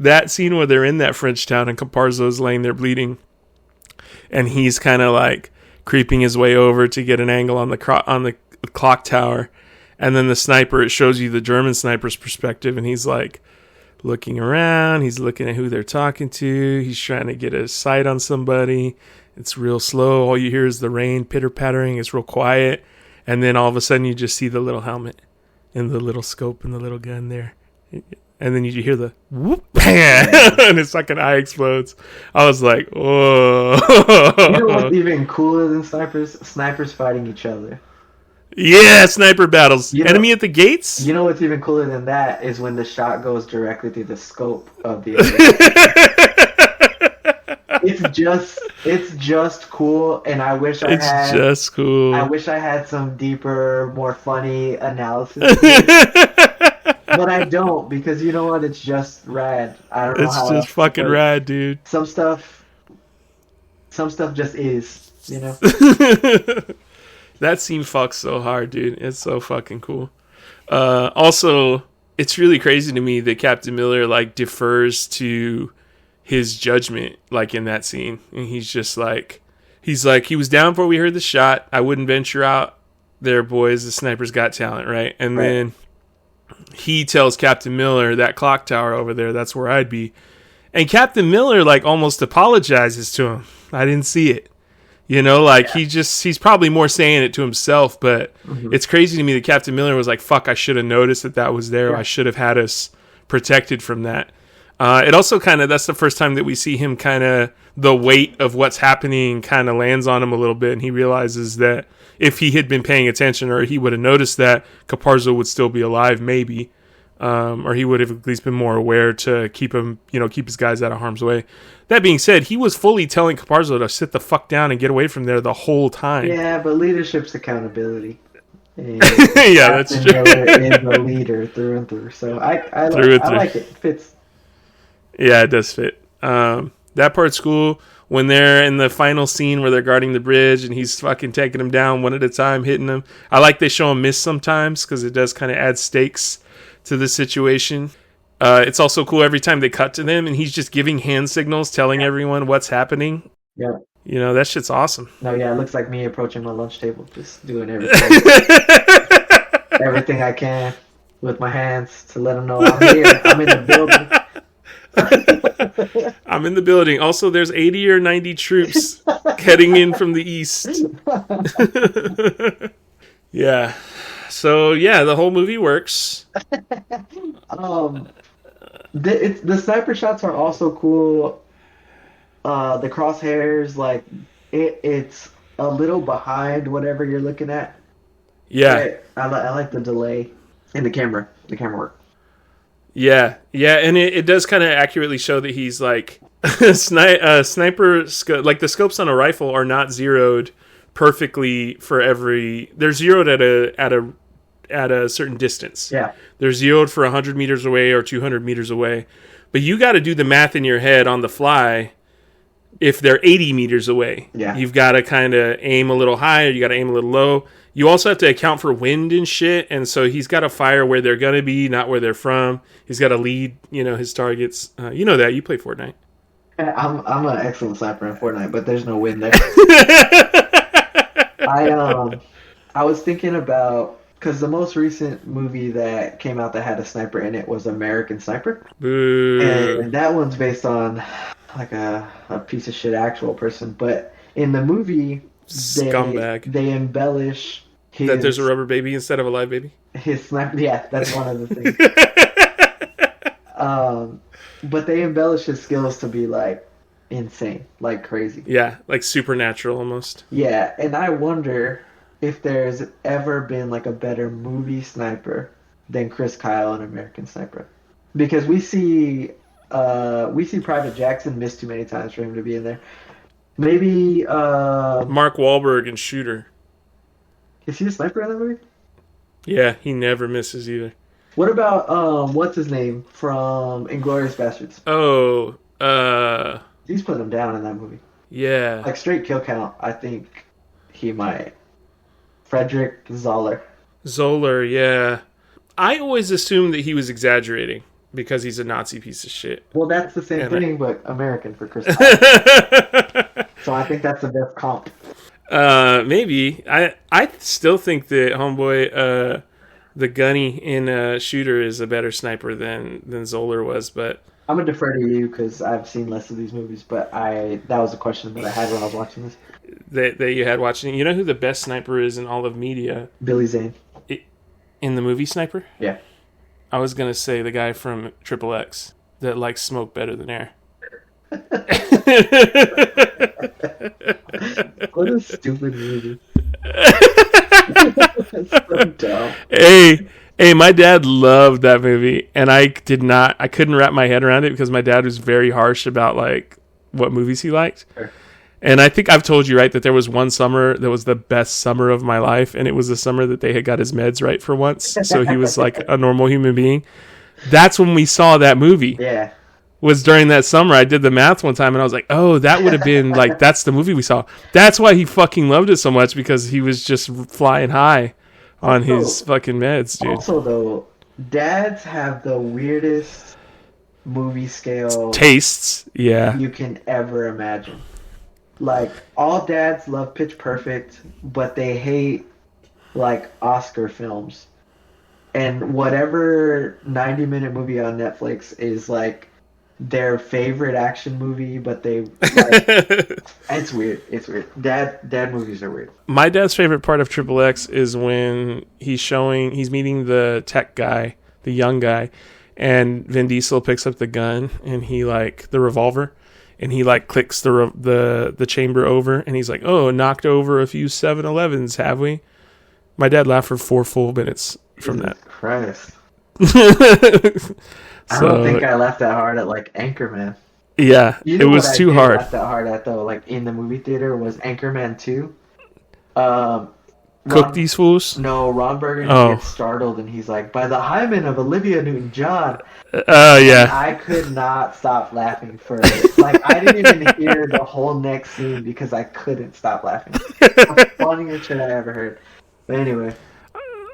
That scene where they're in that French town and Caparzo's laying there bleeding, and he's kind of like creeping his way over to get an angle on the clock tower, and then the sniper, it shows you the German sniper's perspective, and he's like looking around, he's looking at who they're talking to, he's trying to get a sight on somebody. It's real slow. All you hear is the rain pitter-pattering. It's real quiet, and then all of a sudden you just see the little helmet and the little scope and the little gun there. And then you hear the whoop, bam, and his fucking eye explodes. I was like, whoa. You know what's even cooler than snipers? Snipers fighting each other. Yeah, sniper battles. Enemy at the gates? You know what's even cooler than that is when the shot goes directly through the scope of the It's just cool, and I wish I had some deeper, more funny analysis. But I don't, because you know what? It's just rad. I don't know how. It's just fucking rad, dude. Some stuff just is, you know? That scene fucks so hard, dude. It's so fucking cool. Also, it's really crazy to me that Captain Miller, like, defers to his judgment, like, in that scene. And he's just like, he was down before we heard the shot. I wouldn't venture out there, boys. The sniper's got talent, right? And then he tells Captain Miller, that clock tower over there, that's where I'd be. And Captain Miller, like, almost apologizes to him. I didn't see it. You know, like, he's probably more saying it to himself, but it's crazy to me that Captain Miller was like, fuck, I should have noticed that was there. I should have had us protected from that. It also kind of, that's the first time that we see him kind of, the weight of what's happening kind of lands on him a little bit, and he realizes that if he had been paying attention, or he would have noticed that Caparzo would still be alive, maybe, or he would have at least been more aware to keep him, keep his guys out of harm's way. That being said, he was fully telling Caparzo to sit the fuck down and get away from there the whole time. Yeah, but leadership's accountability. Yeah, that's true. Is a leader through and through. So I like it. It fits. Yeah, it does fit. That part's cool. When they're in the final scene where they're guarding the bridge and he's fucking taking them down one at a time, hitting them. I like they show him miss sometimes because it does kind of add stakes to the situation. It's also cool every time they cut to them and he's just giving hand signals, telling everyone what's happening. Yeah. That shit's awesome. No, yeah, it looks like me approaching my lunch table, just doing everything. Everything I can with my hands to let them know I'm here. I'm in the building. I'm in the building. Also, there's 80 or 90 troops heading in from the east. Yeah. So, yeah, the whole movie works. The sniper shots are also cool. The crosshairs, like, it's a little behind whatever you're looking at. Yeah. I like the delay in the camera work. Yeah, and it does kind of accurately show that he's like sniper like the scopes on a rifle are not zeroed perfectly for every. They're zeroed at a certain distance. Yeah, they're zeroed for 100 meters away or 200 meters away, but you got to do the math in your head on the fly. If they're 80 meters away, you've got to kind of aim a little higher. You got to aim a little low. You also have to account for wind and shit, and so he's got to fire where they're going to be, not where they're from. He's got to lead, his targets. You know that. You play Fortnite. I'm an excellent sniper in Fortnite, but there's no wind there. I was thinking about, because the most recent movie that came out that had a sniper in it was American Sniper. Boo. And that one's based on like a piece of shit actual person, but in the movie scumbag they embellish that there's a rubber baby instead of a live baby. His sniper, yeah, that's one of the things. But they embellish his skills to be like insane, like crazy. Yeah, like supernatural almost. Yeah, and I wonder if there's ever been like a better movie sniper than Chris Kyle in American Sniper, because we see Private Jackson miss too many times for him to be in there. Maybe Mark Wahlberg in Shooter. is he a sniper in that movie? Yeah, he never misses either. What about what's his name from Inglourious Bastards? Oh, He's putting him down in that movie. yeah. Like straight kill count, I think he might. Frederick Zoller. Zoller, yeah. I always assumed that he was exaggerating because he's a Nazi piece of shit. Well, that's the same thing, but American for Chris. So I think that's the best comp. Maybe. I still think that homeboy, the gunny in Shooter is a better sniper than Zoller was, but I'm gonna defer to you because I've seen less of these movies, but that was a question that I had when I was watching this. that you had watching. You know who the best sniper is in all of media? Billy Zane. In the movie Sniper? Yeah. I was gonna say the guy from Triple X that likes smoke better than air. What a stupid movie. So dumb. Hey, my dad loved that movie, and I couldn't wrap my head around it because my dad was very harsh about like what movies he liked. Sure. And I think I've told you, right, that there was one summer that was the best summer of my life, and it was the summer that they had got his meds right for once, so he was like a normal human being. That's when we saw that movie. Yeah. Was during that summer. I did the math one time, and I was like, oh, that would have been like, that's the movie we saw. That's why he fucking loved it so much, because he was just flying high on his fucking meds, dude. Also, though, dads have the weirdest movie scale Tastes, yeah. you can ever imagine. Like, all dads love Pitch Perfect, but they hate, like, Oscar films. And whatever 90-minute movie on Netflix is, like, their favorite action movie, but they, like, it's weird. It's weird. Dad movies are weird. My dad's favorite part of Triple X is when he's meeting the tech guy, the young guy, and Vin Diesel picks up the gun, and he, like, the revolver, and he like clicks the chamber over, and he's like, "Oh, knocked over a few 7-Elevens, have we?" My dad laughed for 4 full minutes from Jesus that. Christ. So, I don't think I laughed that hard at like Anchorman. Yeah, it was too hard. Laughed that hard at though, like in the movie theater, was Anchorman 2. Cook these fools? No, Ron Burgundy gets startled, and he's like, "By the hymen of Olivia Newton-John." Yeah. And I could not stop laughing for it. Like, I didn't even hear the whole next scene because I couldn't stop laughing. The funniest shit I ever heard. But anyway.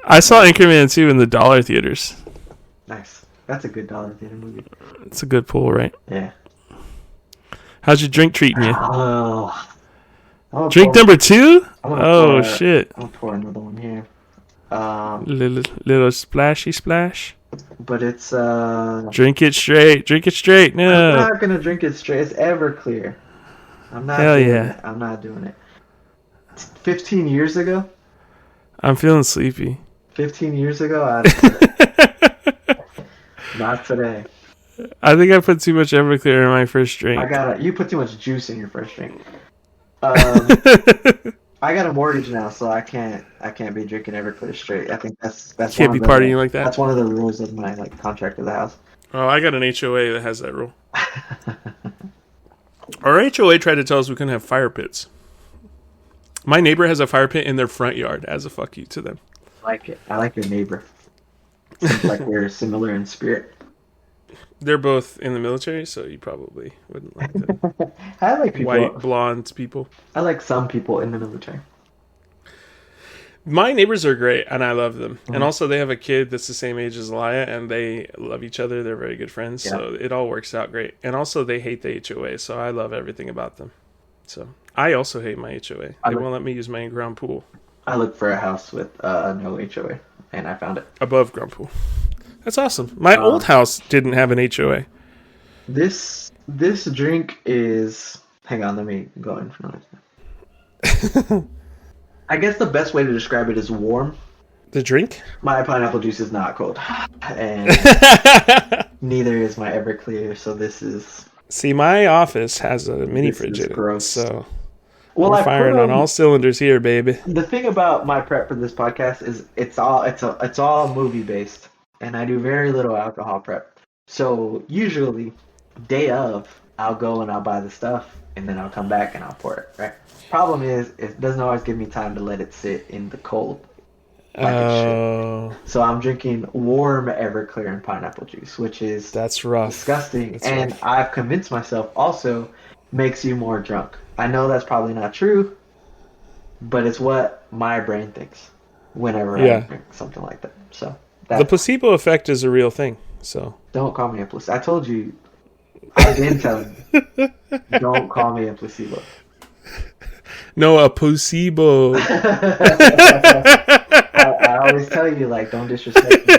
I saw Anchorman 2 in the dollar theaters. Nice. That's a good dollar theater movie. It's a good pull, right? Yeah. How's your drink treating you? Oh. Drink number 2? Oh, shit. I'll pour another one here. Little splashy splash. But it's Drink it straight. Drink it straight. No. I'm not gonna drink it straight. It's Everclear. I'm not Hell doing yeah. it. I'm not doing it. 15 years ago? I'm feeling sleepy. 15 years ago? Not today. I think I put too much Everclear in my first drink. You put too much juice in your first drink. I got a mortgage now, so I can't be drinking Everclear straight. I think that's can't be partying like that. That's one of the rules of my like contract of the house. Oh, I got an HOA that has that rule. Our HOA tried to tell us we couldn't have fire pits. My neighbor has a fire pit in their front yard as a fuck you to them. I like it. I like your neighbor. Seems like we're similar in spirit. They're both in the military, so you probably wouldn't like them. I like people. White, blonde people. I like some people in the military. My neighbors are great, and I love them. Mm-hmm. And also, they have a kid that's the same age as Elia, and they love each other. They're very good friends, so it all works out great. And also, they hate the HOA, so I love everything about them. So I also hate my HOA. They won't let me use my in-ground pool. I looked for a house with no HOA, and I found it. Above ground pool. That's awesome. My old house didn't have an HOA. This drink is... Hang on, let me go in front of it. I guess the best way to describe it is warm. The drink? My pineapple juice is not cold. And Neither is my Everclear, so this is See, my office has a mini This fridge is in it, gross. so well. we're I put firing on 'em- all cylinders here, baby. The thing about my prep for this podcast is it's all movie based, and I do very little alcohol prep. So usually, day of, I'll go and I'll buy the stuff, and then I'll come back and I'll pour it. Right. Problem is, it doesn't always give me time to let it sit in the cold like it should. Oh, So I'm drinking warm Everclear and pineapple juice, which is that's rough. disgusting. That's And rough. I've convinced myself also makes you more drunk. I know that's probably not true, but it's what my brain thinks whenever I Yeah. drink something like that. So The that, placebo effect is a real thing, so. don't call me a placebo. I told you, I've been telling you, don't call me a placebo. No, a placebo. I always tell you, like, don't disrespect me.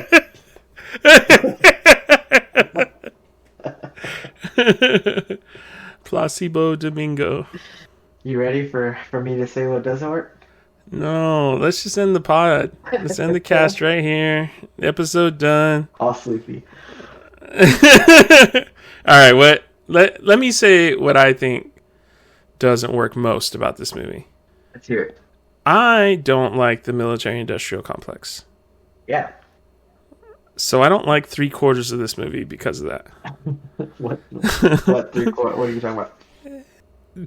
Placebo Domingo. You ready for me to say what doesn't work? No, let's just end the pod. Let's end the cast right here. Episode done. All sleepy. All right, let me say what I think doesn't work most about this movie. Let's hear it. I don't like the military-industrial complex. Yeah. So I don't like 3/4 of this movie because of that. What are you talking about?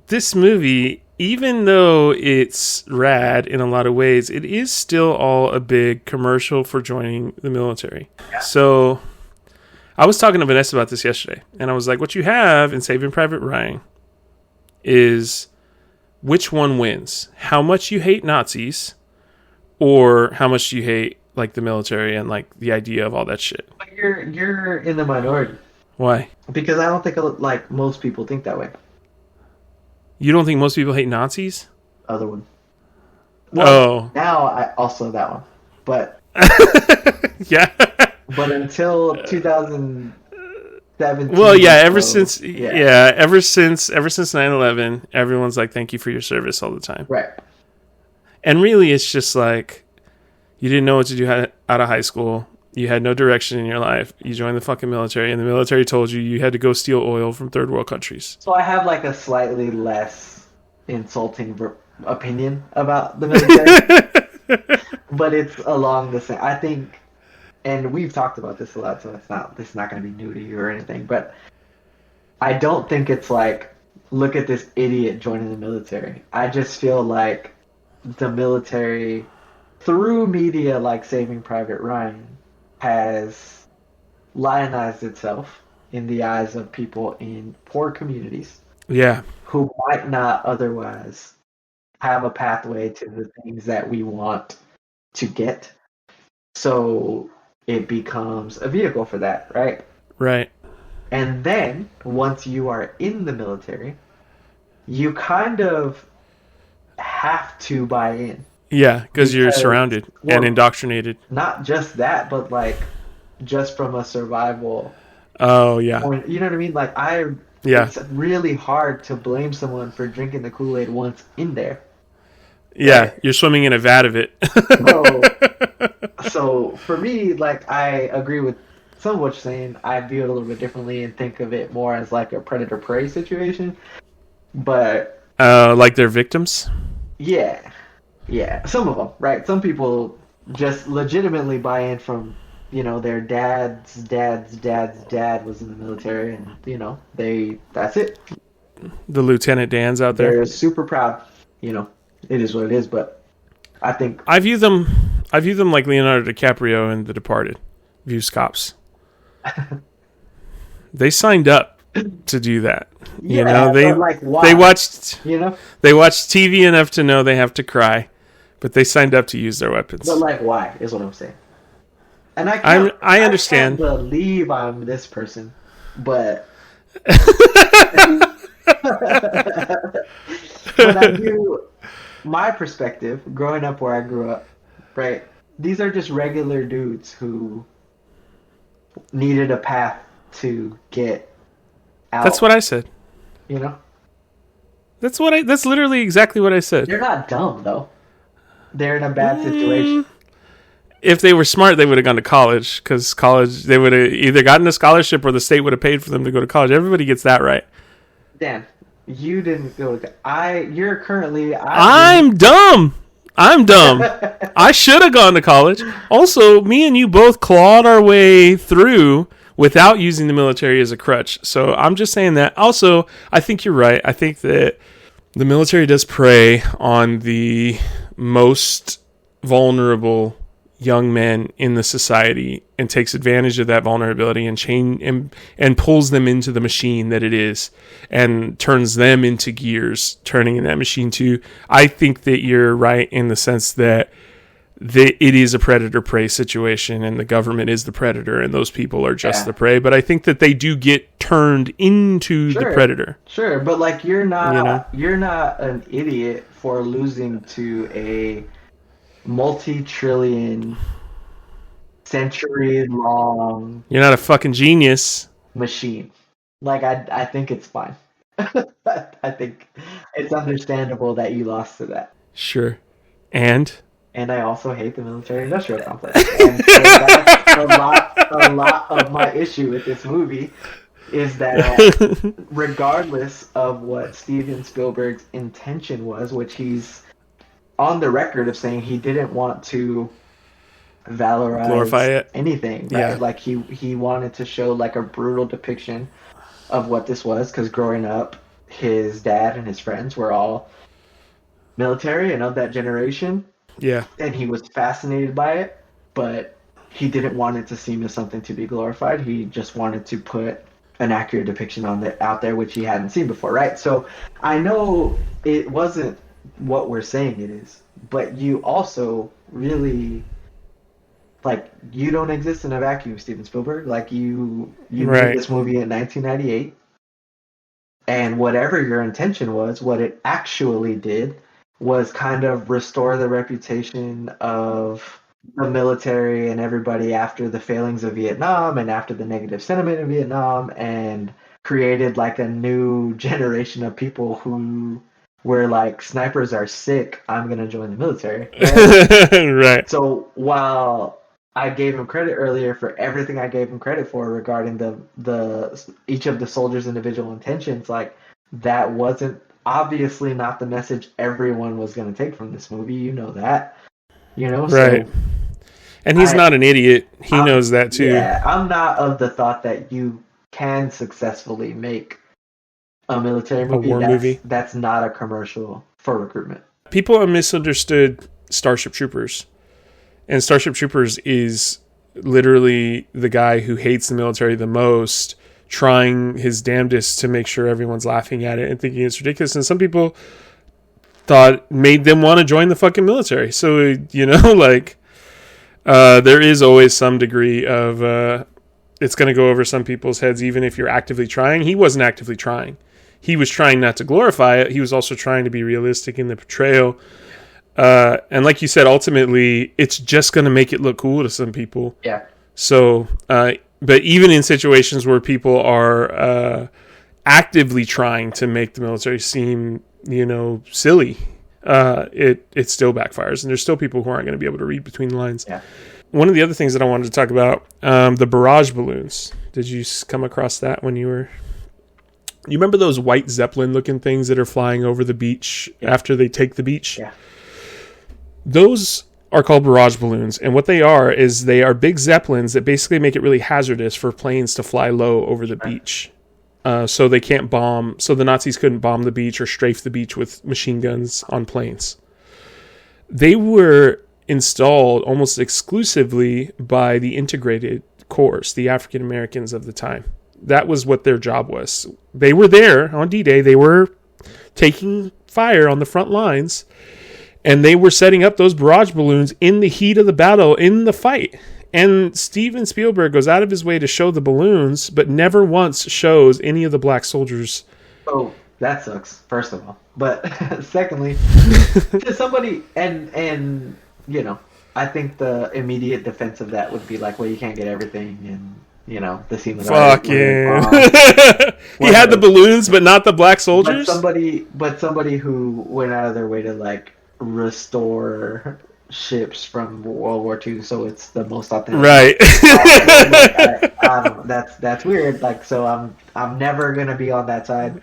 This movie, even though it's rad in a lot of ways, it is still all a big commercial for joining the military. Yeah. So I was talking to Vanessa about this yesterday, and I was like, what you have in Saving Private Ryan is which one wins? How much you hate Nazis, or how much you hate like the military and like the idea of all that shit. But you're in the minority Why? because I don't think like most people think that way. You don't think most people hate Nazis? Other one. Oh. Now I also that one, but Yeah. but until 2017. Well, yeah, ever since 9/11, everyone's like, thank you for your service all the time. right. And really, it's just like, you didn't know what to do out of high school. You had no direction in your life. You joined the fucking military, and the military told you had to go steal oil from third world countries. So I have like a slightly less insulting opinion about the military, but it's along the same. I think, and we've talked about this a lot, so it's not going to be new to you or anything. But I don't think it's like, look at this idiot joining the military. I just feel like the military, through media like Saving Private Ryan, has lionized itself in the eyes of people in poor communities Yeah. who might not otherwise have a pathway to the things that we want to get. So it becomes a vehicle for that, right? Right. And then once you are in the military, you kind of have to buy in. Yeah, because you're Because- surrounded well- and indoctrinated. Not just that, but like just from a survival Oh, yeah. point. You know what I mean? Like Yeah. it's really hard to blame someone for drinking the Kool-Aid once in there. Yeah, you're swimming in a vat of it. So for me, like, I agree with some of what you're saying. I view it a little bit differently and think of it more as like a predator-prey situation. But Like they're victims? yeah, some of them, right? Some people just legitimately buy in from, their dad's dad was in the military, and that's it. The Lieutenant Dan's out there? They're super proud. It is what it is. But I think I view them like Leonardo DiCaprio in The Departed. Views cops. They signed up to do that. but like, why? they watched They watched TV enough to know they have to cry, but they signed up to use their weapons. But like, why is what I'm saying. And I understand. I can't believe I'm this person, but but I do. My perspective, growing up where I grew up, right? These are just regular dudes who needed a path to get out. That's what I said. That's That's literally exactly what I said. They're not dumb though. They're in a bad situation. if they were smart, they would have gone to college, because college, they would have either gotten a scholarship or the state would have paid for them to go to college. Everybody gets that right. Dan, you didn't go to. You're currently. I'm dumb. I should have gone to college. Also, me and you both clawed our way through without using the military as a crutch. So I'm just saying that. Also, I think you're right. I think that the military does prey on the most vulnerable young men in the society and takes advantage of that vulnerability and pulls them into the machine that it is and turns them into gears turning in that machine too. I think that you're right in the sense that it is a predator-prey situation, and the government is the predator, and those people are just the prey. But I think that they do get turned into the predator. Sure, but like you're not an idiot for losing to a multi-trillion, century-long. You're not a fucking genius. Machine. Like I think it's fine. I think it's understandable that you lost to that. Sure, and I also hate the military-industrial complex. And so that's a lot of my issue with this movie is that regardless of what Steven Spielberg's intention was, which he's on the record of saying he didn't want to glorify anything, right? Yeah. Like he wanted to show like a brutal depiction of what this was, because growing up, his dad and his friends were all military and of that generation. Yeah. And he was fascinated by it, but he didn't want it to seem as something to be glorified. He just wanted to put an accurate depiction out there, which he hadn't seen before, right? So I know it wasn't what we're saying it is, but you also really, like, you don't exist in a vacuum, Steven Spielberg. Like, you made this movie in 1998, and whatever your intention was, what it actually did was kind of restore the reputation of the military and everybody after the failings of Vietnam and after the negative sentiment of Vietnam, and created like a new generation of people who were like, snipers are sick, I'm going to join the military. Right. So while I gave him credit earlier for everything I gave him credit for regarding the each of the soldiers' individual intentions, like, that wasn't obviously not the message everyone was going to take from this movie. You know that. Right. So and he's not an idiot. He knows that too. Yeah, I'm not of the thought that you can successfully make a military movie. A war movie. That's not a commercial for recruitment. People have misunderstood Starship Troopers. And Starship Troopers is literally the guy who hates the military the most, trying his damnedest to make sure everyone's laughing at it and thinking it's ridiculous. And some people made them want to join the fucking military. So, like, there is always some degree of, it's going to go over some people's heads, even if you're actively trying. He wasn't actively trying. He was trying not to glorify it. He was also trying to be realistic in the portrayal. And like you said, ultimately, it's just going to make it look cool to some people. Yeah. So, but even in situations where people are actively trying to make the military seem, silly, it still backfires. And there's still people who aren't going to be able to read between the lines. Yeah. One of the other things that I wanted to talk about, the barrage balloons. Did you come across that when you were... You remember those white Zeppelin-looking things that are flying over the beach after they take the beach? Yeah. Those are called barrage balloons, and what they are is they are big Zeppelins that basically make it really hazardous for planes to fly low over the beach. So they can't bomb, so the Nazis couldn't bomb the beach or strafe the beach with machine guns on planes. They were installed almost exclusively by the integrated corps, the African Americans of the time. That was what their job was. They were there on D-Day. They were taking fire on the front lines, and they were setting up those barrage balloons in the heat of the battle, in the fight. And Steven Spielberg goes out of his way to show the balloons, but never once shows any of the black soldiers. Oh, that sucks, first of all. But secondly, to somebody, and I think the immediate defense of that would be like, well, you can't get everything, and the scene was fuck yeah. He had the balloons, but not the black soldiers. But somebody who went out of their way to like restore ships from World War II, so it's the most authentic. Right. Well, look, I don't know. That's weird. Like, so I'm never gonna be on that side.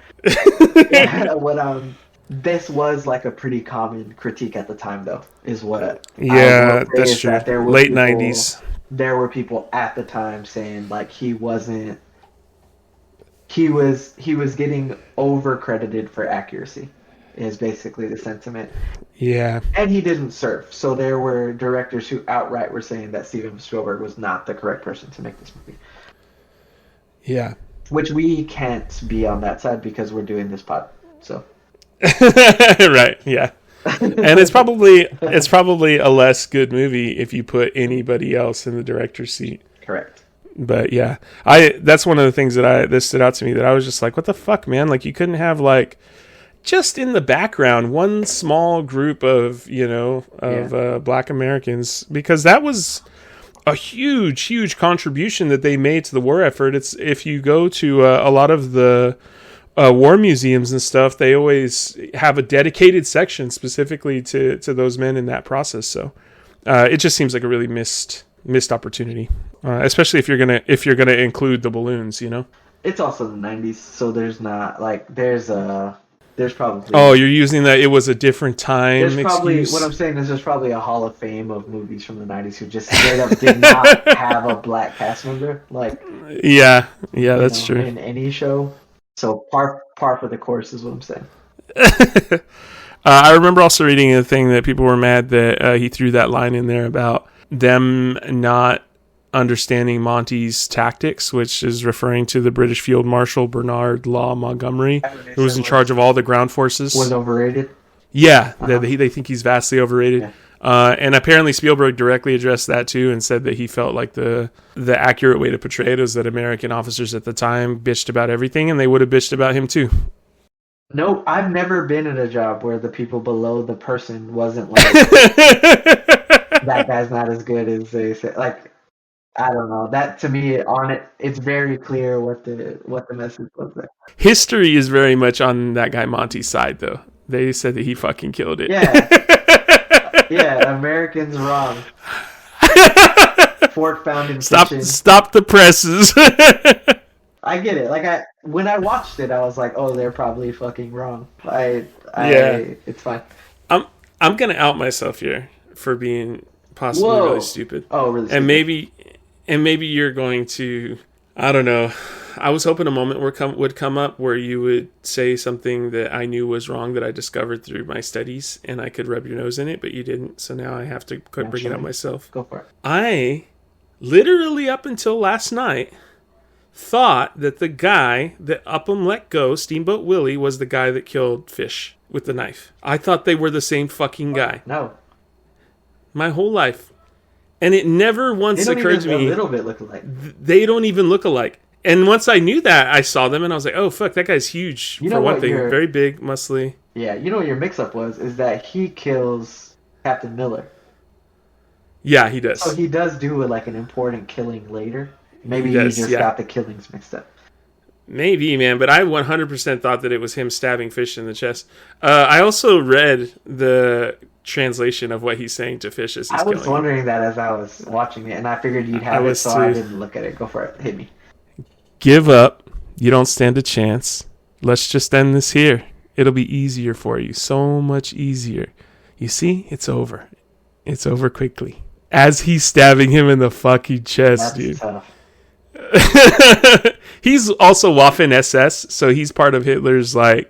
When this was like a pretty common critique at the time, though, is what Yeah, that's is true. that there were Late people, 90s. There were people at the time saying like he was getting over credited for accuracy, is basically the sentiment. Yeah. And he didn't serve. So there were directors who outright were saying that Steven Spielberg was not the correct person to make this movie. Yeah. Which we can't be on that side because we're doing this pod. So right, yeah. And it's probably a less good movie if you put anybody else in the director's seat. Correct. But yeah, that's one of the things that stood out to me, that I was just like, what the fuck, man? Like, you couldn't have like just in the background one small group of Black Americans, because that was a huge contribution that they made to the war effort. It's, if you go to a lot of the war museums and stuff, they always have a dedicated section specifically to those men in that process. So it just seems like a really missed opportunity, especially if you're gonna include the balloons. It's also the 90s, so there's not like there's probably. Oh, you're using that it was a different time. There's probably excuse? What I'm saying is there's probably a Hall of Fame of movies from the 90s who just straight up did not have a black cast member. Like, yeah, that's true. In any show. So par for the course is what I'm saying. I remember also reading a thing that people were mad that he threw that line in there about them not understanding Monty's tactics, which is referring to the British Field Marshal Bernard Law Montgomery, who was in charge of all the ground forces. Was overrated? Yeah, they think he's vastly overrated. Yeah. And apparently Spielberg directly addressed that too, and said that he felt like the accurate way to portray it is that American officers at the time bitched about everything, and they would have bitched about him too. No, I've never been in a job where the people below the person wasn't like, that guy's not as good as they say. Like, I don't know. That, to me, it's very clear what the message was there. History is very much on that guy Monty's side, though. They said that he fucking killed it. Yeah. Yeah, Americans wrong. Fort found in kitchen. Stop the presses. I get it. Like, when I watched it, I was like, oh, they're probably fucking wrong. It's fine. I'm gonna out myself here for being possibly really stupid. Oh, really? Stupid. And maybe you're going to, I don't know. I was hoping a moment would come up where you would say something that I knew was wrong that I discovered through my studies, and I could rub your nose in it, but you didn't. So now I have to bring it up myself. Go for it. I literally, up until last night, thought that the guy that Upham let go, Steamboat Willie, was the guy that killed Fish with the knife. I thought they were the same fucking guy. No. My whole life. And it never once occurred to me. They don't even a little bit look alike. They don't even look alike. And once I knew that, I saw them and I was like, oh, fuck, that guy's huge. For one thing, very big, muscly. Yeah, you know what your mix-up was? Is that he kills Captain Miller. Yeah, he does. So he does do an important killing later. Maybe you just got the killings mixed up. Maybe, man, but I 100% thought that it was him stabbing Fish in the chest. I also read the translation of what he's saying to Fish as he's killing him. I was wondering that as I was watching it, and I figured you'd have it, so I didn't look at it. Go for it. Hit me. Give up. You don't stand a chance. Let's just end this here. It'll be easier for you. So much easier. You see? It's over. It's over quickly. As he's stabbing him in the fucking chest, dude. Tough. He's also Waffen SS, so he's part of Hitler's, the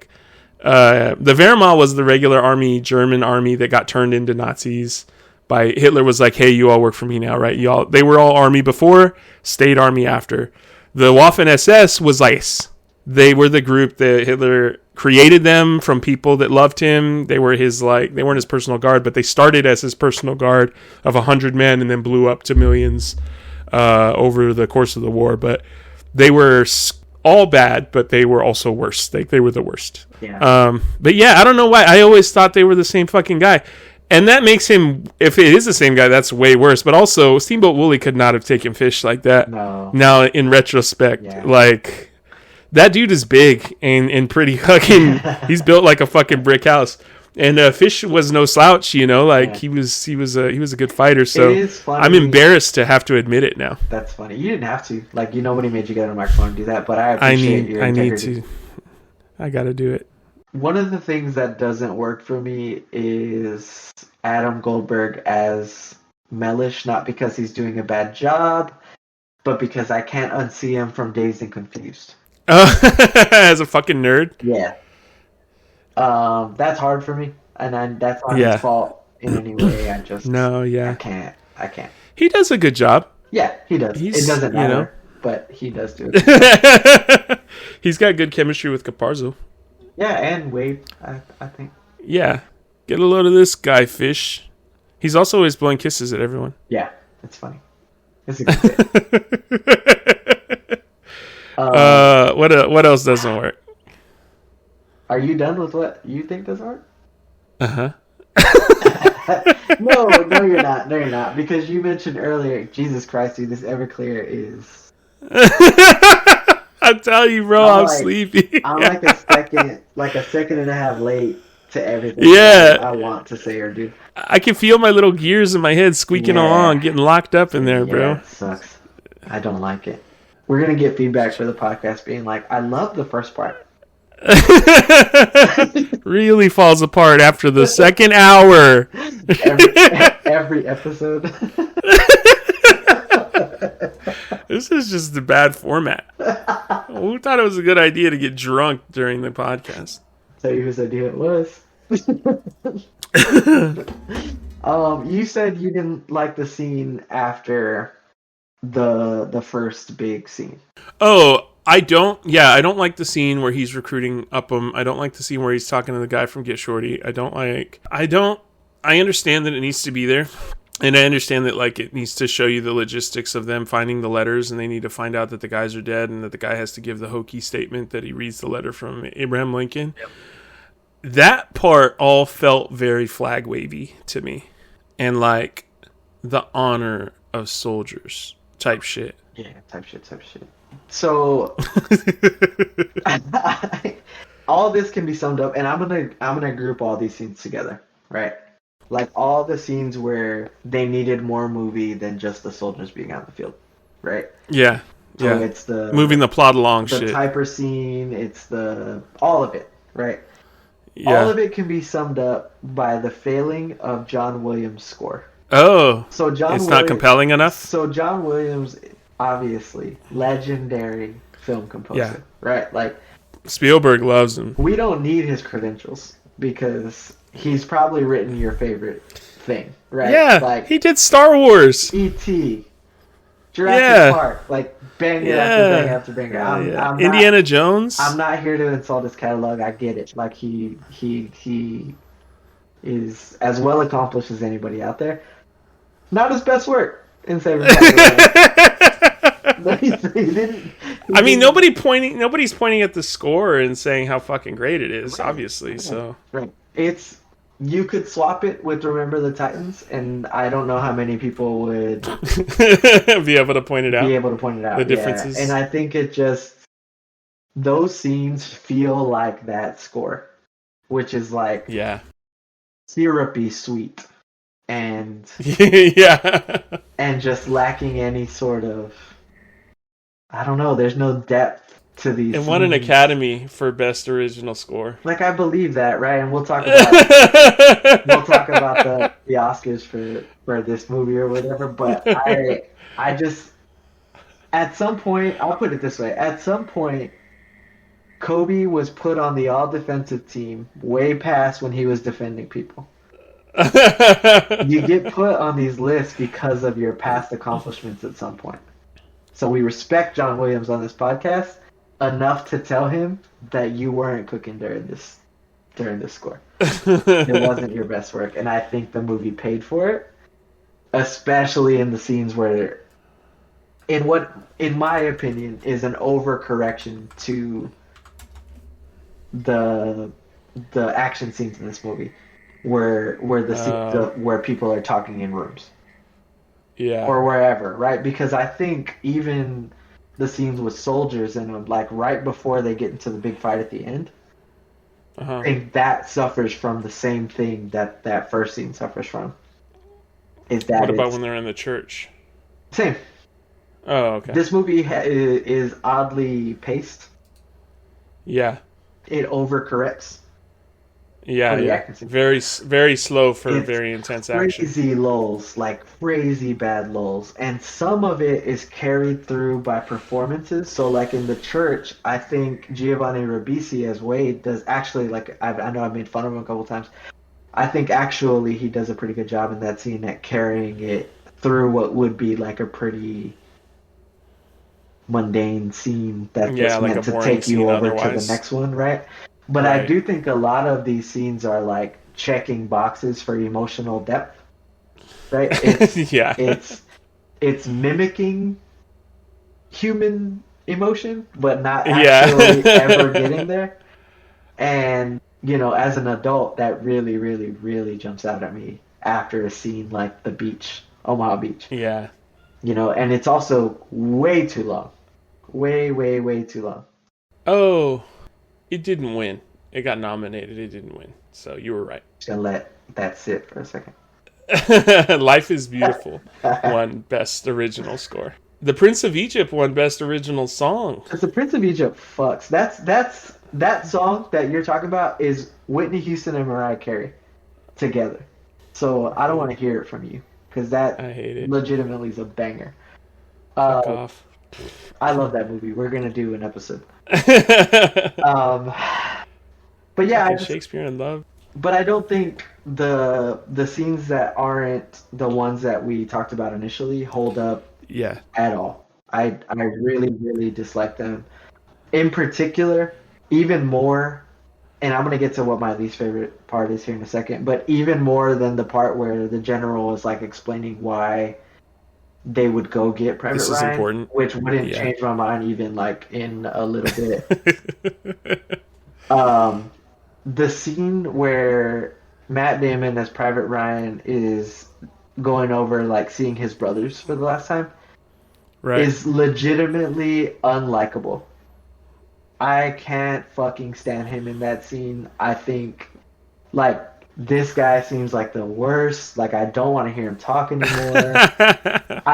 Wehrmacht was the regular army, German army that got turned into Nazis. By Hitler was like, hey, you all work for me now, right? They were all army before, stayed army after. The Waffen SS was ICE. They were the group that Hitler created them from people that loved him. They were they weren't his personal guard, but they started as his personal guard of 100 men and then blew up to millions over the course of the war. But they were all bad, but they were also worse. They were the worst. Yeah. But yeah, I don't know why. I always thought they were the same fucking guy. And that makes him, if it is the same guy, that's way worse. But also, Steamboat Willie could not have taken Fish like that. No. Now, in retrospect, that dude is big and pretty fucking, he's built like a fucking brick house. And Fish was no slouch, you know, like he was a good fighter. So it is funny. I'm embarrassed to have to admit it now. That's funny. You didn't have to. Like, nobody made you get on a microphone and do that, but I appreciate your integrity. I need to. I got to do it. One of the things that doesn't work for me is Adam Goldberg as Mellish, not because he's doing a bad job, but because I can't unsee him from Dazed and Confused. As a fucking nerd? Yeah. That's hard for me, and that's not his fault in any way. I can't. He does a good job. Yeah, he does. It doesn't matter, but he does do it. He's got good chemistry with Caparzo. Yeah, and Wade, I think. Yeah. Get a load of this guy, Fish. He's also always blowing kisses at everyone. Yeah, that's funny. It's a good bit. What else doesn't work? Are you done with what you think doesn't work? Uh-huh. No, you're not. No, you're not. Because you mentioned earlier, Jesus Christ, dude, this Everclear is... I'm telling you, bro, I'm sleepy. I'm like a second and a half late to everything I want to say or do. I can feel my little gears in my head squeaking along, getting locked up in there, bro. It sucks. I don't like it. We're going to get feedback for the podcast being like, I love the first part. Really falls apart after the second hour. Every episode. This is just a bad format. Who thought it was a good idea to get drunk during the podcast? I'll tell you whose idea it was. You said you didn't like the scene after the first big scene. Oh, I don't like the scene where he's recruiting Upham. I don't like the scene where he's talking to the guy from Get Shorty. I understand that it needs to be there. And I understand that, like, it needs to show you the logistics of them finding the letters, and they need to find out that the guys are dead, and that the guy has to give the hokey statement that he reads the letter from Abraham Lincoln. Yep. That part all felt very flag wavy to me, and like the honor of soldiers type shit. Yeah, type shit. So all this can be summed up, and I'm gonna group all these scenes together, right? Like all the scenes where they needed more movie than just the soldiers being out in the field, right? Yeah. So it's the moving the plot along, the shit. Typer scene. It's all of it, right? Yeah. All of it can be summed up by the failing of John Williams' score. Oh, so it's not compelling enough. So John Williams, obviously, legendary film composer, right? Like Spielberg loves him. We don't need his credentials because he's probably written your favorite thing, right? Yeah, like he did Star Wars, E.T., Jurassic Park, like banger after banger after banger. I'm Indiana Jones. I'm not here to insult his catalog. I get it. Like he is as well accomplished as anybody out there. Not his best work in Saving Private Ryan. I mean, nobody's pointing at the score and saying how fucking great it is, obviously. Right. So right. You could swap it with Remember the Titans, and I don't know how many people would be able to point it out. The differences. And I think those scenes feel like that score, which is like syrupy sweet and and just lacking any sort of, I don't know, there's no depth to these. And won an Academy for Best Original Score. Like, I believe that, right? And we'll talk about the Oscars for this movie or whatever. But I just, at some point, I'll put it this way: at some point, Kobe was put on the all-defensive team way past when he was defending people. You get put on these lists because of your past accomplishments at some point. So we respect John Williams on this podcast enough to tell him that you weren't cooking during this score. It wasn't your best work, and I think the movie paid for it, especially in the scenes where, in what, in my opinion, is an overcorrection to the action scenes in this movie, where where people are talking in rooms, or wherever, right? Because I think even the scenes with soldiers and like right before they get into the big fight at the end, Uh-huh. I think that suffers from the same thing that that first scene suffers from. Is What that about it's when they're in the church? same. Oh, okay. This movie is oddly paced. Yeah. It overcorrects Yeah, for the yeah. action scene. Very slow for It's very intense action. crazy lulls, like crazy bad lulls, and some of it is carried through by performances. So, like in the church, I think Giovanni Ribisi as Wade does actually like I know I've made fun of him a couple times. I think actually he does a pretty good job in that scene at carrying it through what would be like a pretty mundane scene that's Yeah, just like meant a to boring take you scene over to the otherwise. next one, right? But I Right. do think a lot of these scenes are like checking boxes for emotional depth, right? Yeah. It's mimicking human emotion, but not actually ever getting Yeah. there. And as an adult, that really, really, really jumps out at me after a scene like the beach, Omaha Beach. Yeah. And it's also way too long. Way, way, way too long. Oh, it didn't win. It got nominated. It didn't win. So you were right. Just gonna let that sit for a second. Life is Beautiful won Best Original Score. The Prince of Egypt won Best Original Song. Because the Prince of Egypt fucks. That song that you're talking about is Whitney Houston and Mariah Carey together. So I don't want to hear it from you because that I hate it. legitimately is a banger. Fuck off. I love that movie. We're gonna do an episode. But yeah, Shakespeare in Love. but I don't think the scenes that aren't the ones that we talked about initially hold up Yeah. at all. I really, really dislike them. In particular, even more, and I'm gonna get to what my least favorite part is here in a second, but even more than the part where the general is like explaining why they would go get Private This is Ryan, important. which wouldn't Yeah. change my mind even like in a little bit. The scene where Matt Damon as Private Ryan is going over like seeing his brothers for the last time Right. is legitimately unlikable. I can't fucking stand him in that scene. I think like this guy seems like the worst. Like I don't want to hear him talk anymore.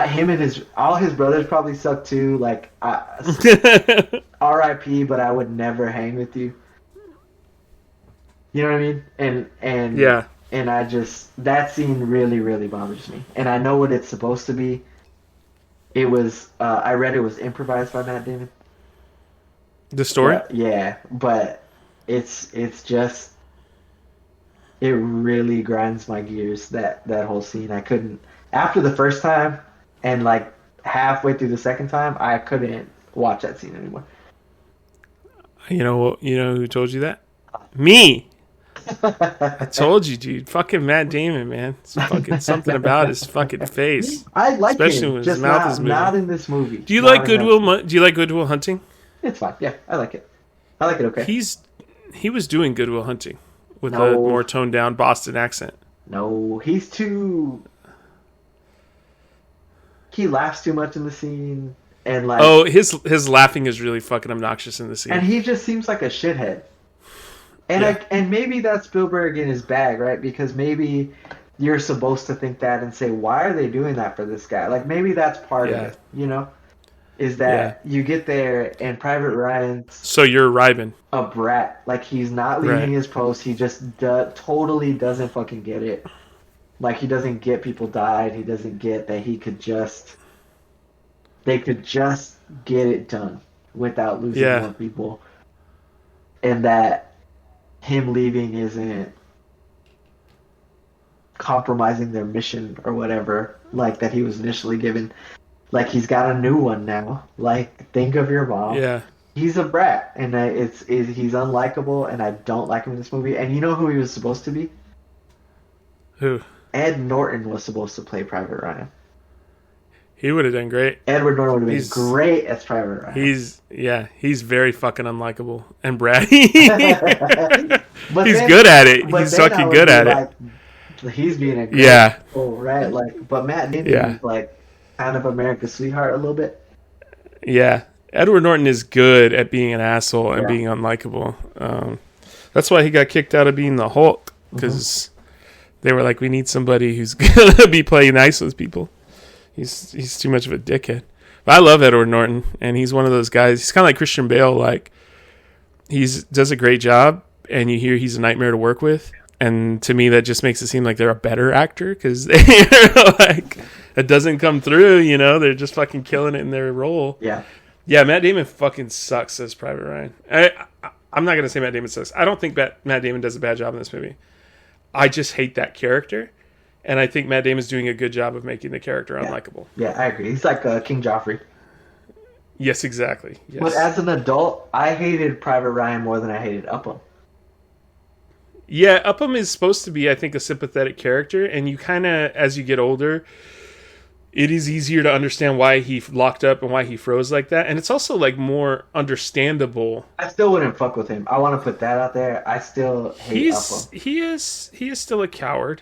Him and all his brothers probably suck too. Like R.I.P. But I would never hang with you. You know what I mean? And Yeah. And I just that scene really really bothers me. And I know what it's supposed to be. It was I read it was improvised by Matt Damon. The story? Yeah, but it's just it really grinds my gears that whole scene. I couldn't after the first time and like halfway through the second time I couldn't watch that scene anymore. You know who told you that? Me. I told you, dude. Fucking Matt Damon, man. It's fucking something about his fucking face. I like Especially him, when his just mouth is moving. not in this movie. Do you Not like in Goodwill? Do you like Goodwill Hunting? It's fine. Yeah, I like it. I like it. Okay. He was doing Goodwill Hunting with No. a more toned down Boston accent. No, he's too. He laughs too much in the scene, and like. Oh, his laughing is really fucking obnoxious in the scene. And he just seems like a shithead. And Yeah. and maybe that's Spielberg in his bag, right? Because maybe you're supposed to think that and say, why are they doing that for this guy? Like maybe that's part of it, Is that you get there and Private Ryan's So you're Ryben. a brat. Like he's not leaving Right. his post. He just totally doesn't fucking get it. Like he doesn't get people died. He doesn't get that they could just get it done without losing more people. And that him leaving isn't compromising their mission or whatever, like that he was initially given. Like he's got a new one now. Like think of your mom. Yeah. He's a brat, and he's unlikable, and I don't like him in this movie. And you know who he was supposed to be? Who? Ed Norton was supposed to play Private Ryan. He would have done great. Edward Norton would have been great as Private Ryan. He's very fucking unlikable and bratty. But He's then- good at it. but He's then I fucking would good be at like, it. He's being a great Yeah. role, right? Like, but Matt Damon Yeah. is like kind of America's sweetheart a little bit. Yeah. Edward Norton is good at being an asshole and Yeah. being unlikable. That's why he got kicked out of being the Hulk, because they were like, we need somebody who's gonna be playing nice with people. He's too much of a dickhead. But I love Edward Norton, and he's one of those guys. He's kind of like Christian Bale. Like, does a great job, and you hear he's a nightmare to work with. And to me, that just makes it seem like they're a better actor, because they're like, it doesn't come through, you know? They're just fucking killing it in their role. Yeah. Yeah, Matt Damon fucking sucks as Private Ryan. I'm not going to say Matt Damon sucks. I don't think Matt Damon does a bad job in this movie. I just hate that character. And I think Matt Damon's doing a good job of making the character unlikable. Yeah, I agree. He's like King Joffrey. Yes, exactly. Yes. But as an adult, I hated Private Ryan more than I hated Upham. Yeah, Upham is supposed to be, I think, a sympathetic character. And you kind of, as you get older, it is easier to understand why he locked up and why he froze like that. And it's also, like, more understandable. I still wouldn't fuck with him. I want to put that out there. I still hate Upham. He is still a coward.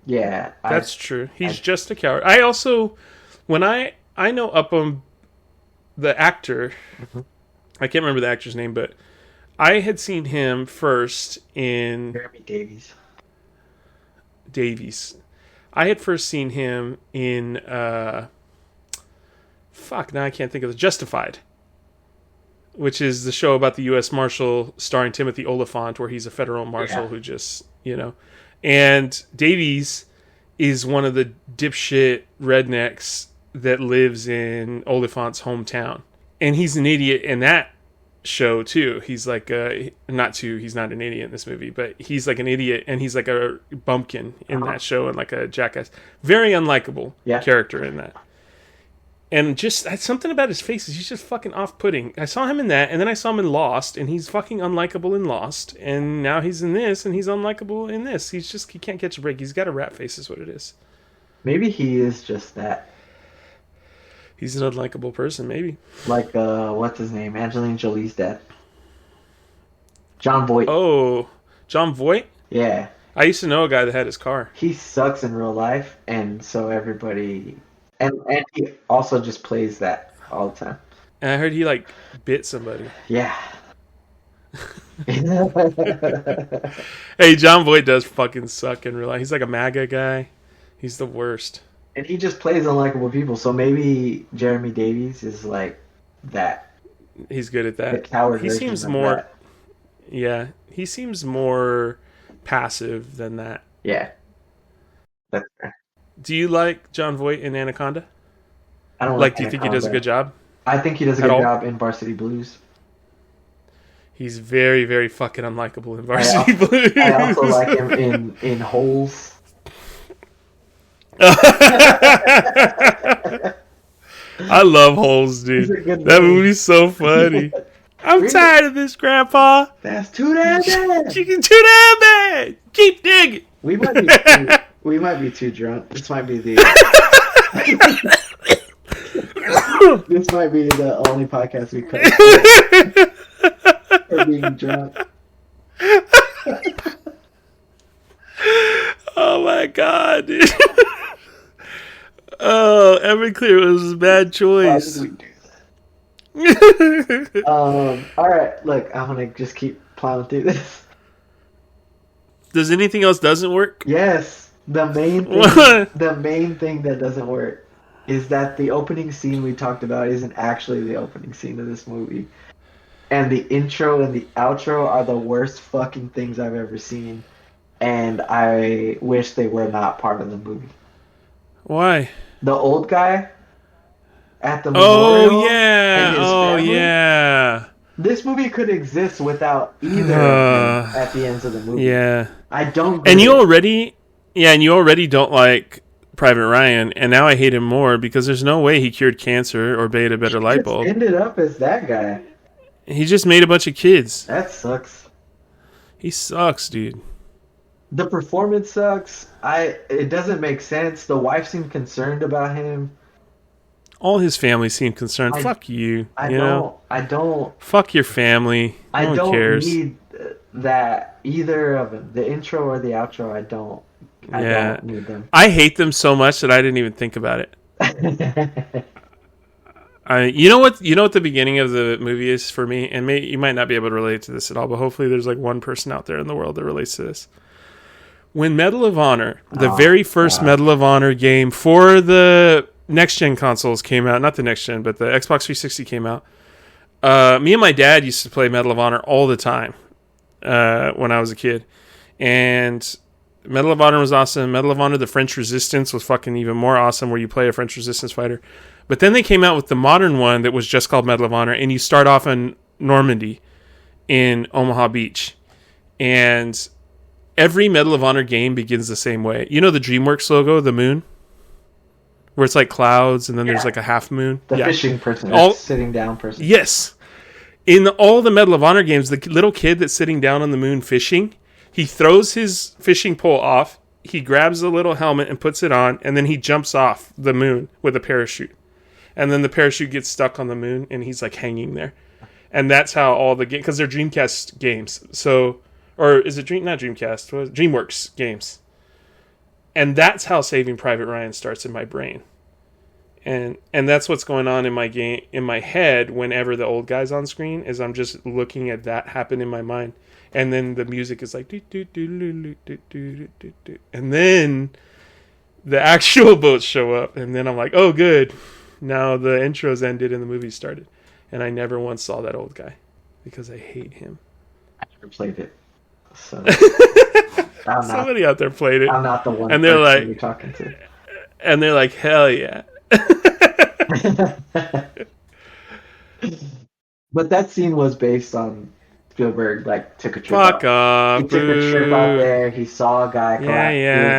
Yeah. That's true. He's just a coward. I also, when I know Upham, the actor, I can't remember the actor's name, but I had seen him first in... Jeremy Davies. I had first seen him in, now I can't think of it, Justified, which is the show about the U.S. Marshal starring Timothy Oliphant, where he's a federal marshal who just, you know... And Davies is one of the dipshit rednecks that lives in Oliphant's hometown. And he's an idiot in that show, too. He's like, he's not an idiot in this movie, but he's like an idiot, and he's like a bumpkin in that show and like a jackass. Very unlikable character in that. And just something about his face is he's just fucking off-putting. I saw him in that, and then I saw him in Lost, and he's fucking unlikable in Lost. And now he's in this, and he's unlikable in this. He can't catch a break. He's got a rat face, is what it is. Maybe he is just that. He's an unlikable person, maybe. Like, what's his name? Angelina Jolie's dad. Jon Voight. Oh, Jon Voight? Yeah. I used to know a guy that had his car. He sucks in real life, and so everybody... And he also just plays that all the time. And I heard he, like, bit somebody. Yeah. Hey, Jon Voight does fucking suck in real life. He's like a MAGA guy. He's the worst. And he just plays unlikable people, so maybe Jeremy Davies is like that. He's good at that. The coward he version seems of more... that. Yeah, he seems more passive than that. Yeah. That's fair. Do you like Jon Voight in Anaconda? I don't like. Do you think he does a good job? I think he does a good job in Varsity Blues. He's very, very fucking unlikable in Varsity Blues. I also like him in Holes. I love Holes, dude. That movie's so funny. I'm tired of this, Grandpa. That's too damn bad. Chicken too damn bad. Keep digging. We might be too drunk. This might be the. This might be the only podcast we cut for being drunk. Oh my god, dude. Oh, Everclear was a bad choice. Why did we do that? Alright, look, I'm gonna just keep plowing through this. Does anything else doesn't work? Yes. The main thing that doesn't work is that the opening scene we talked about isn't actually the opening scene of this movie. And the intro and the outro are the worst fucking things I've ever seen. And I wish they were not part of the movie. Why? The old guy at the memorial. Oh, yeah. And his family. Yeah. This movie could exist without either of them at the ends of the movie. Yeah. I don't. And you already don't like Private Ryan, and now I hate him more because there's no way he cured cancer or made a better light bulb. Ended up as that guy. He just made a bunch of kids. That sucks. He sucks, dude. The performance sucks. It doesn't make sense. The wife seemed concerned about him. All his family seemed concerned. Fuck you. I don't. Fuck your family. No one cares. Need that either of them. The intro or the outro. I don't need them. I hate them so much that I didn't even think about it. You know what? You know what the beginning of the movie is for me, and you might not be able to relate to this at all, but hopefully there's like one person out there in the world that relates to this. When Medal of Honor, the very first Medal of Honor game for the next gen consoles came out, not the next gen, but the Xbox 360 came out. Me and my dad used to play Medal of Honor all the time when I was a kid, and Medal of Honor was awesome. Medal of Honor: The French Resistance was fucking even more awesome, where you play a French Resistance fighter. But then they came out with the modern one that was just called Medal of Honor, and you start off in Normandy in Omaha Beach. And every Medal of Honor game begins the same way. You know the DreamWorks logo, the moon? Where it's like clouds, and then there's like a half moon? The fishing person, sitting down person. Yes. In all the Medal of Honor games, the little kid that's sitting down on the moon fishing, he throws his fishing pole off, he grabs the little helmet and puts it on, and then he jumps off the moon with a parachute. And then the parachute gets stuck on the moon, and he's like hanging there. And that's how all the games, because they're Dreamcast games. So, or is it not Dreamcast? What was it? DreamWorks games. And that's how Saving Private Ryan starts in my brain. And that's what's going on in my head whenever the old guy's on screen, is I'm just looking at that happen in my mind. And then the music is like, and then the actual boats show up, and then I'm like, oh good. Now the intro's ended and the movie started. And I never once saw that old guy because I hate him. I never played it. So somebody out there played it. I'm not the one and they're like, you're talking to. And they're like, hell yeah. But that scene was based on Spielberg, like, took a trip Fuck off. He took a trip out there. He saw a guy.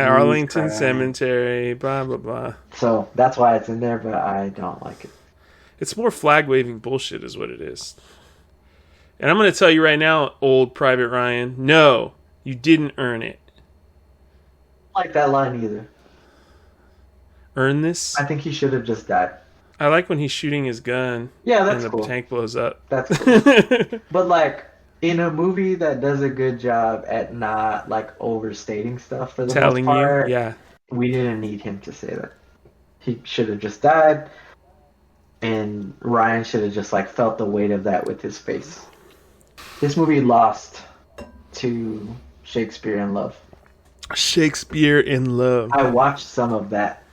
Arlington Cemetery, blah, blah, blah. So that's why it's in there, but I don't like it. It's more flag-waving bullshit is what it is. And I'm going to tell you right now, old Private Ryan, no, you didn't earn it. I don't like that line either. Earn this? I think he should have just died. I like when he's shooting his gun. Yeah, that's and cool. the tank blows up. That's cool. But, like, in a movie that does a good job at not, like, overstating stuff for the most part, we didn't need him to say that. He should have just died, and Ryan should have just, like, felt the weight of that with his face. This movie lost to Shakespeare in Love. Shakespeare in Love. I watched some of that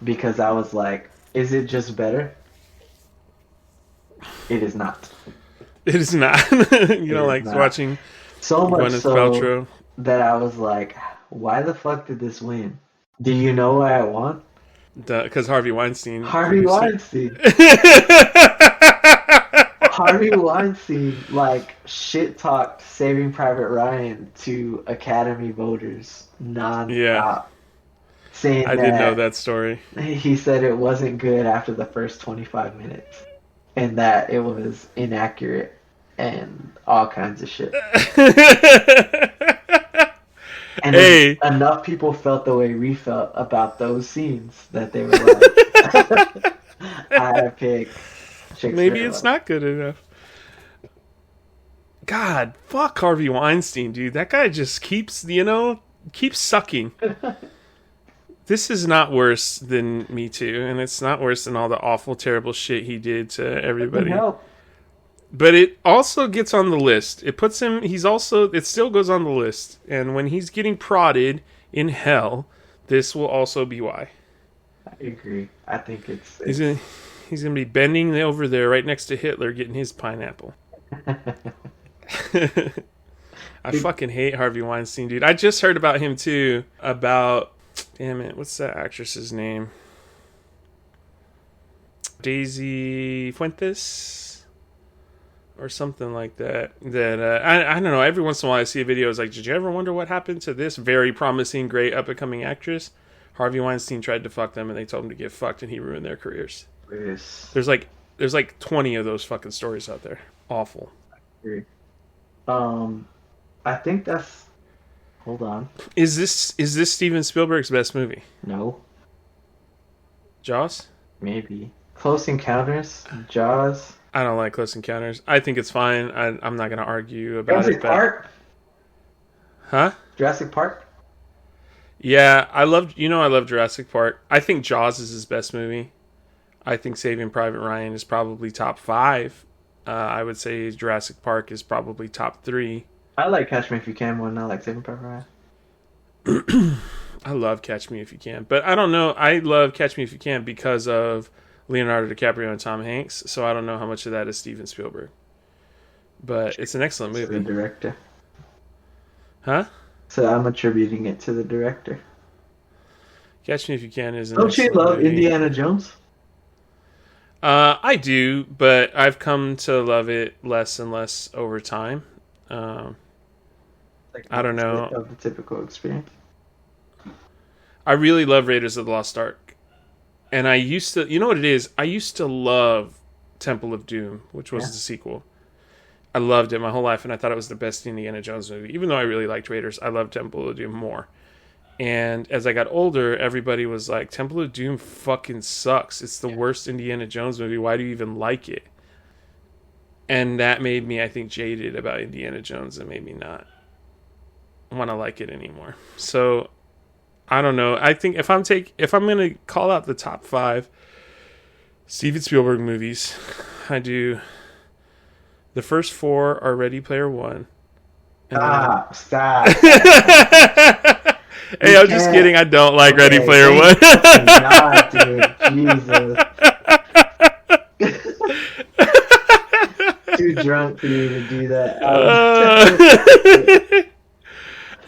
because I was like, is it just better? It is not. It is not. You know, like watching so much Gwyneth so Paltrow. That I was like, why the fuck did this win? Do you know why I won? Because Harvey Weinstein. Harvey Weinstein, like, shit talked Saving Private Ryan to Academy voters non-stop. Yeah. Saying I did know that story. He said it wasn't good after the first 25 minutes. And that it was inaccurate and all kinds of shit. And enough people felt the way we felt about those scenes that they were like, I pick Shakespeare. Maybe it's not good enough. God, fuck Harvey Weinstein, dude. That guy just keeps sucking. This is not worse than Me Too, and it's not worse than all the awful, terrible shit he did to everybody. But it also gets on the list. It puts him, it still goes on the list. And when he's getting prodded in hell, this will also be why. I agree. I think he's gonna be bending over there right next to Hitler getting his pineapple. I fucking hate Harvey Weinstein, dude. I just heard about him too. Damn it, what's that actress's name? Daisy Fuentes? Or something like that. I don't know, every once in a while I see a video, it's like, did you ever wonder what happened to this very promising, great, up-and-coming actress? Harvey Weinstein tried to fuck them, and they told him to get fucked, and he ruined their careers. Yes. There's like 20 of those fucking stories out there. Awful. I agree. I think that's... Hold on. Is this Steven Spielberg's best movie? No. Jaws? Maybe. Close Encounters? Jaws? I don't like Close Encounters. I think it's fine. I'm not going to argue about Jurassic Park? Huh? Jurassic Park? Yeah, I love Jurassic Park. I think Jaws is his best movie. I think Saving Private Ryan is probably top 5. I would say Jurassic Park is probably top 3. I like Catch Me If You Can more than I like Saving Private Ryan. I love Catch Me If You Can, but I don't know. I love Catch Me If You Can because of Leonardo DiCaprio and Tom Hanks, so I don't know how much of that is Steven Spielberg. But it's an excellent movie. The director. Huh? So I'm attributing it to the director. Catch Me If You Can is an Don't you excellent love movie. Indiana Jones? I do, but I've come to love it less and less over time. I don't know. Of the typical experience. I really love Raiders of the Lost Ark. And I used to, you know what it is? I used to love Temple of Doom, which was the sequel. I loved it my whole life, and I thought it was the best Indiana Jones movie. Even though I really liked Raiders, I loved Temple of Doom more. And as I got older, everybody was like, Temple of Doom fucking sucks. It's the worst Indiana Jones movie. Why do you even like it? And that made me, I think, jaded about Indiana Jones and made me not want to like it anymore. So I don't know. I think if I'm going to call out the top 5 Steven Spielberg movies, I do. The first 4 are Ready Player One. Stop. Hey, I'm just kidding. I don't like Ready Player One. God, dude. Jesus. Too drunk for you to do that.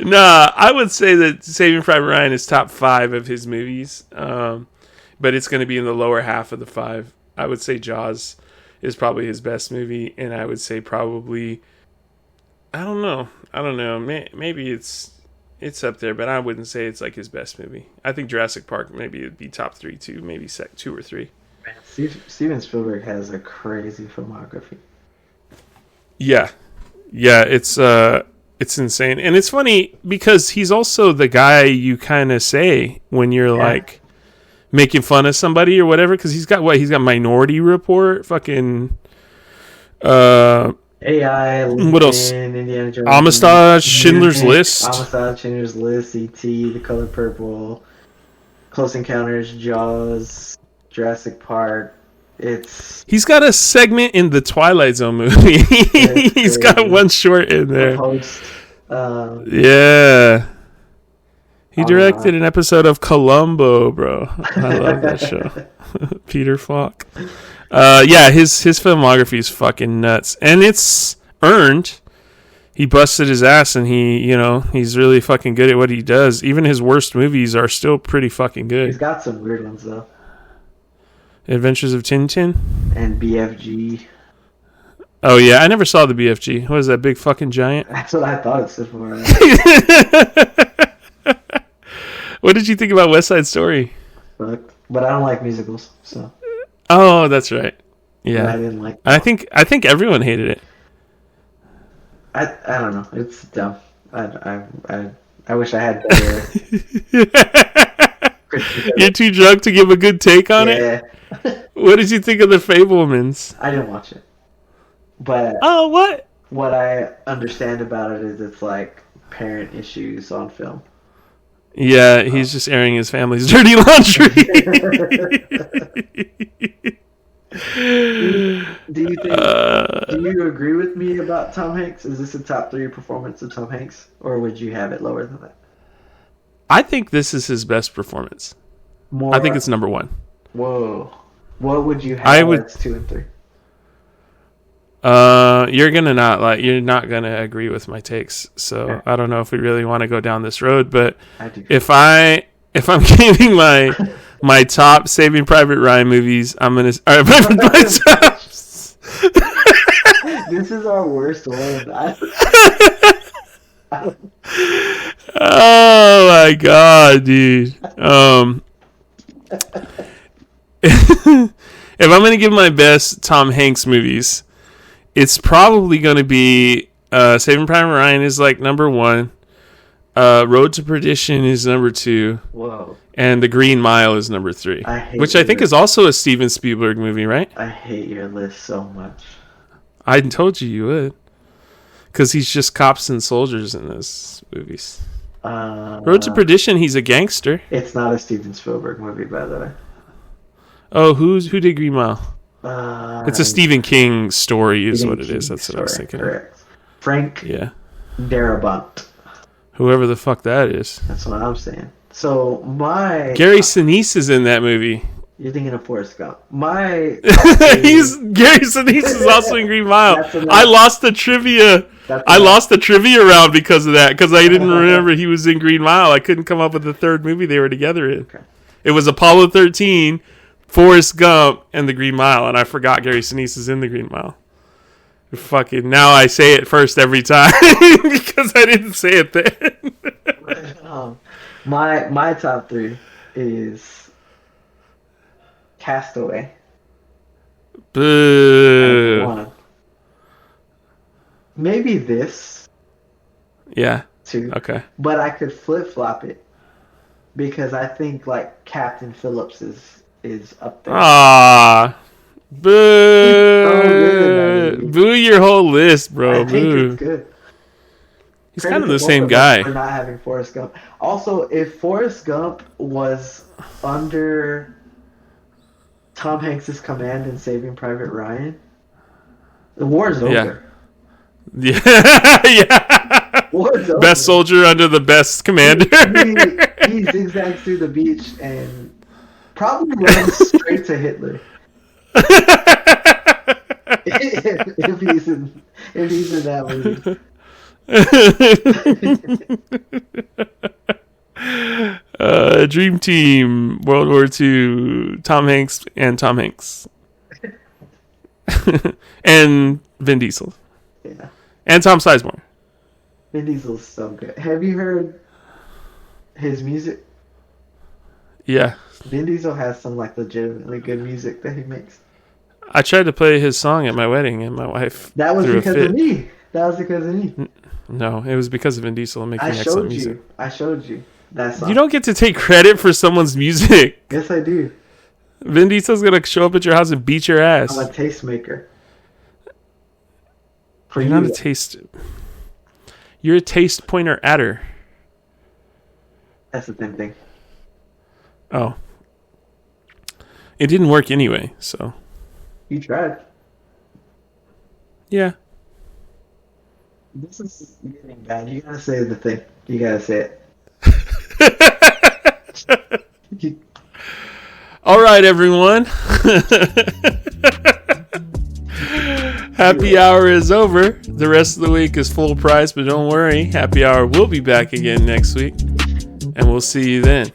Nah, I would say that Saving Private Ryan is top 5 of his movies, but it's going to be in the lower half of the 5. I would say Jaws is probably his best movie, and I would say probably, I don't know. Maybe it's up there, but I wouldn't say it's like his best movie. I think Jurassic Park maybe it'd be top 3 too, maybe 2 or 3. Man, Steven Spielberg has a crazy filmography. Yeah, it's insane, and it's funny because he's also the guy you kind of say when you're like making fun of somebody or whatever, because he's got Minority Report, fucking AI, LinkedIn, what else? Indiana Jones, Amistad, Schindler's List, Schindler's List, E.T., The Color Purple, Close Encounters, Jaws, Jurassic Park. He's got a segment in the Twilight Zone movie. He's got one short in there. Yeah. He directed an episode of Columbo, bro. I love that show. Peter Falk. His filmography is fucking nuts. And it's earned. He busted his ass, and he's really fucking good at what he does. Even his worst movies are still pretty fucking good. He's got some weird ones, though. Adventures of Tintin? And BFG. Oh, yeah. I never saw the BFG. What is that, big fucking giant? That's what I thought it stood for. What did you think about West Side Story? But I don't like musicals, so. Oh, that's right. Yeah. I didn't like that. I think everyone hated it. I don't know. It's dumb. I wish I had better. You're too drunk to give a good take on it? What did you think of The Fabelmans? I didn't watch it. But what I understand about it is it's like parent issues on film. Yeah, he's just airing his family's dirty laundry. Do you agree with me about Tom Hanks? Is this a top 3 performance of Tom Hanks, or would you have it lower than that? I think this is his best performance. I think it's number 1. Whoa. What would you have as 2 and 3? You're not gonna agree with my takes, so okay. I don't know if we really want to go down this road, but if I'm giving my top Saving Private Ryan movies, I'm gonna my tops. This is our worst one. Oh my god, dude. If I'm gonna give my best Tom Hanks movies, it's probably going to be Saving Private Ryan is like number 1. Road to Perdition is number 2. Whoa. And The Green Mile is number 3. Which I think is also a Steven Spielberg movie, right? I hate your list so much. I told you would. Because he's just cops and soldiers in those movies. Road to Perdition, he's a gangster. It's not a Steven Spielberg movie, by the way. Oh, who did Green Mile? It's a Stephen King story, is Stephen what it is. King That's what I was thinking. Correct. Frank Darabont. Whoever the fuck that is. That's what I'm saying. So Gary Sinise is in that movie. You're thinking of Forrest Gump. Gary Sinise is also in Green Mile. I lost the trivia. Lost the trivia round because of that. Because I didn't remember he was in Green Mile. I couldn't come up with the third movie they were together in. Okay. It was Apollo 13, Forrest Gump, and the Green Mile, and I forgot Gary Sinise is in the Green Mile. Fucking now I say it first every time because I didn't say it then. My top 3 is Castaway. Boo. 1. Maybe this. Yeah. 2. Okay. But I could flip-flop it because I think like Captain Phillips is up there. Ah. Boo. Boo your whole list, bro. I think it's good. He's kind of the same guy. For not having Forrest Gump. Also, if Forrest Gump was under Tom Hanks' command in Saving Private Ryan, the war's over. Yeah. Yeah. War's over. Best soldier under the best commander. He zigzags through the beach and probably runs straight to Hitler. if he's in that movie. Dream Team, World War II, Tom Hanks. And Vin Diesel. Yeah. And Tom Sizemore. Vin Diesel's so good. Have you heard his music? Yeah. Vin Diesel has some like legitimately good music that he makes. I tried to play his song at my wedding, and my wife That was threw because a fit. of me. That was because of me. No, it was because of Vin Diesel making excellent music. I showed you that song. You don't get to take credit for someone's music. Yes, I do. Vin Diesel's gonna show up at your house and beat your ass. I'm a tastemaker. You're not a taste. You're a taste pointer adder. That's the same thing. Oh. It didn't work anyway, so. You tried. Yeah. This is getting bad. You gotta say the thing. You gotta say it. All right, everyone. Happy hour is over. The rest of the week is full price, but don't worry. Happy hour will be back again next week. And we'll see you then.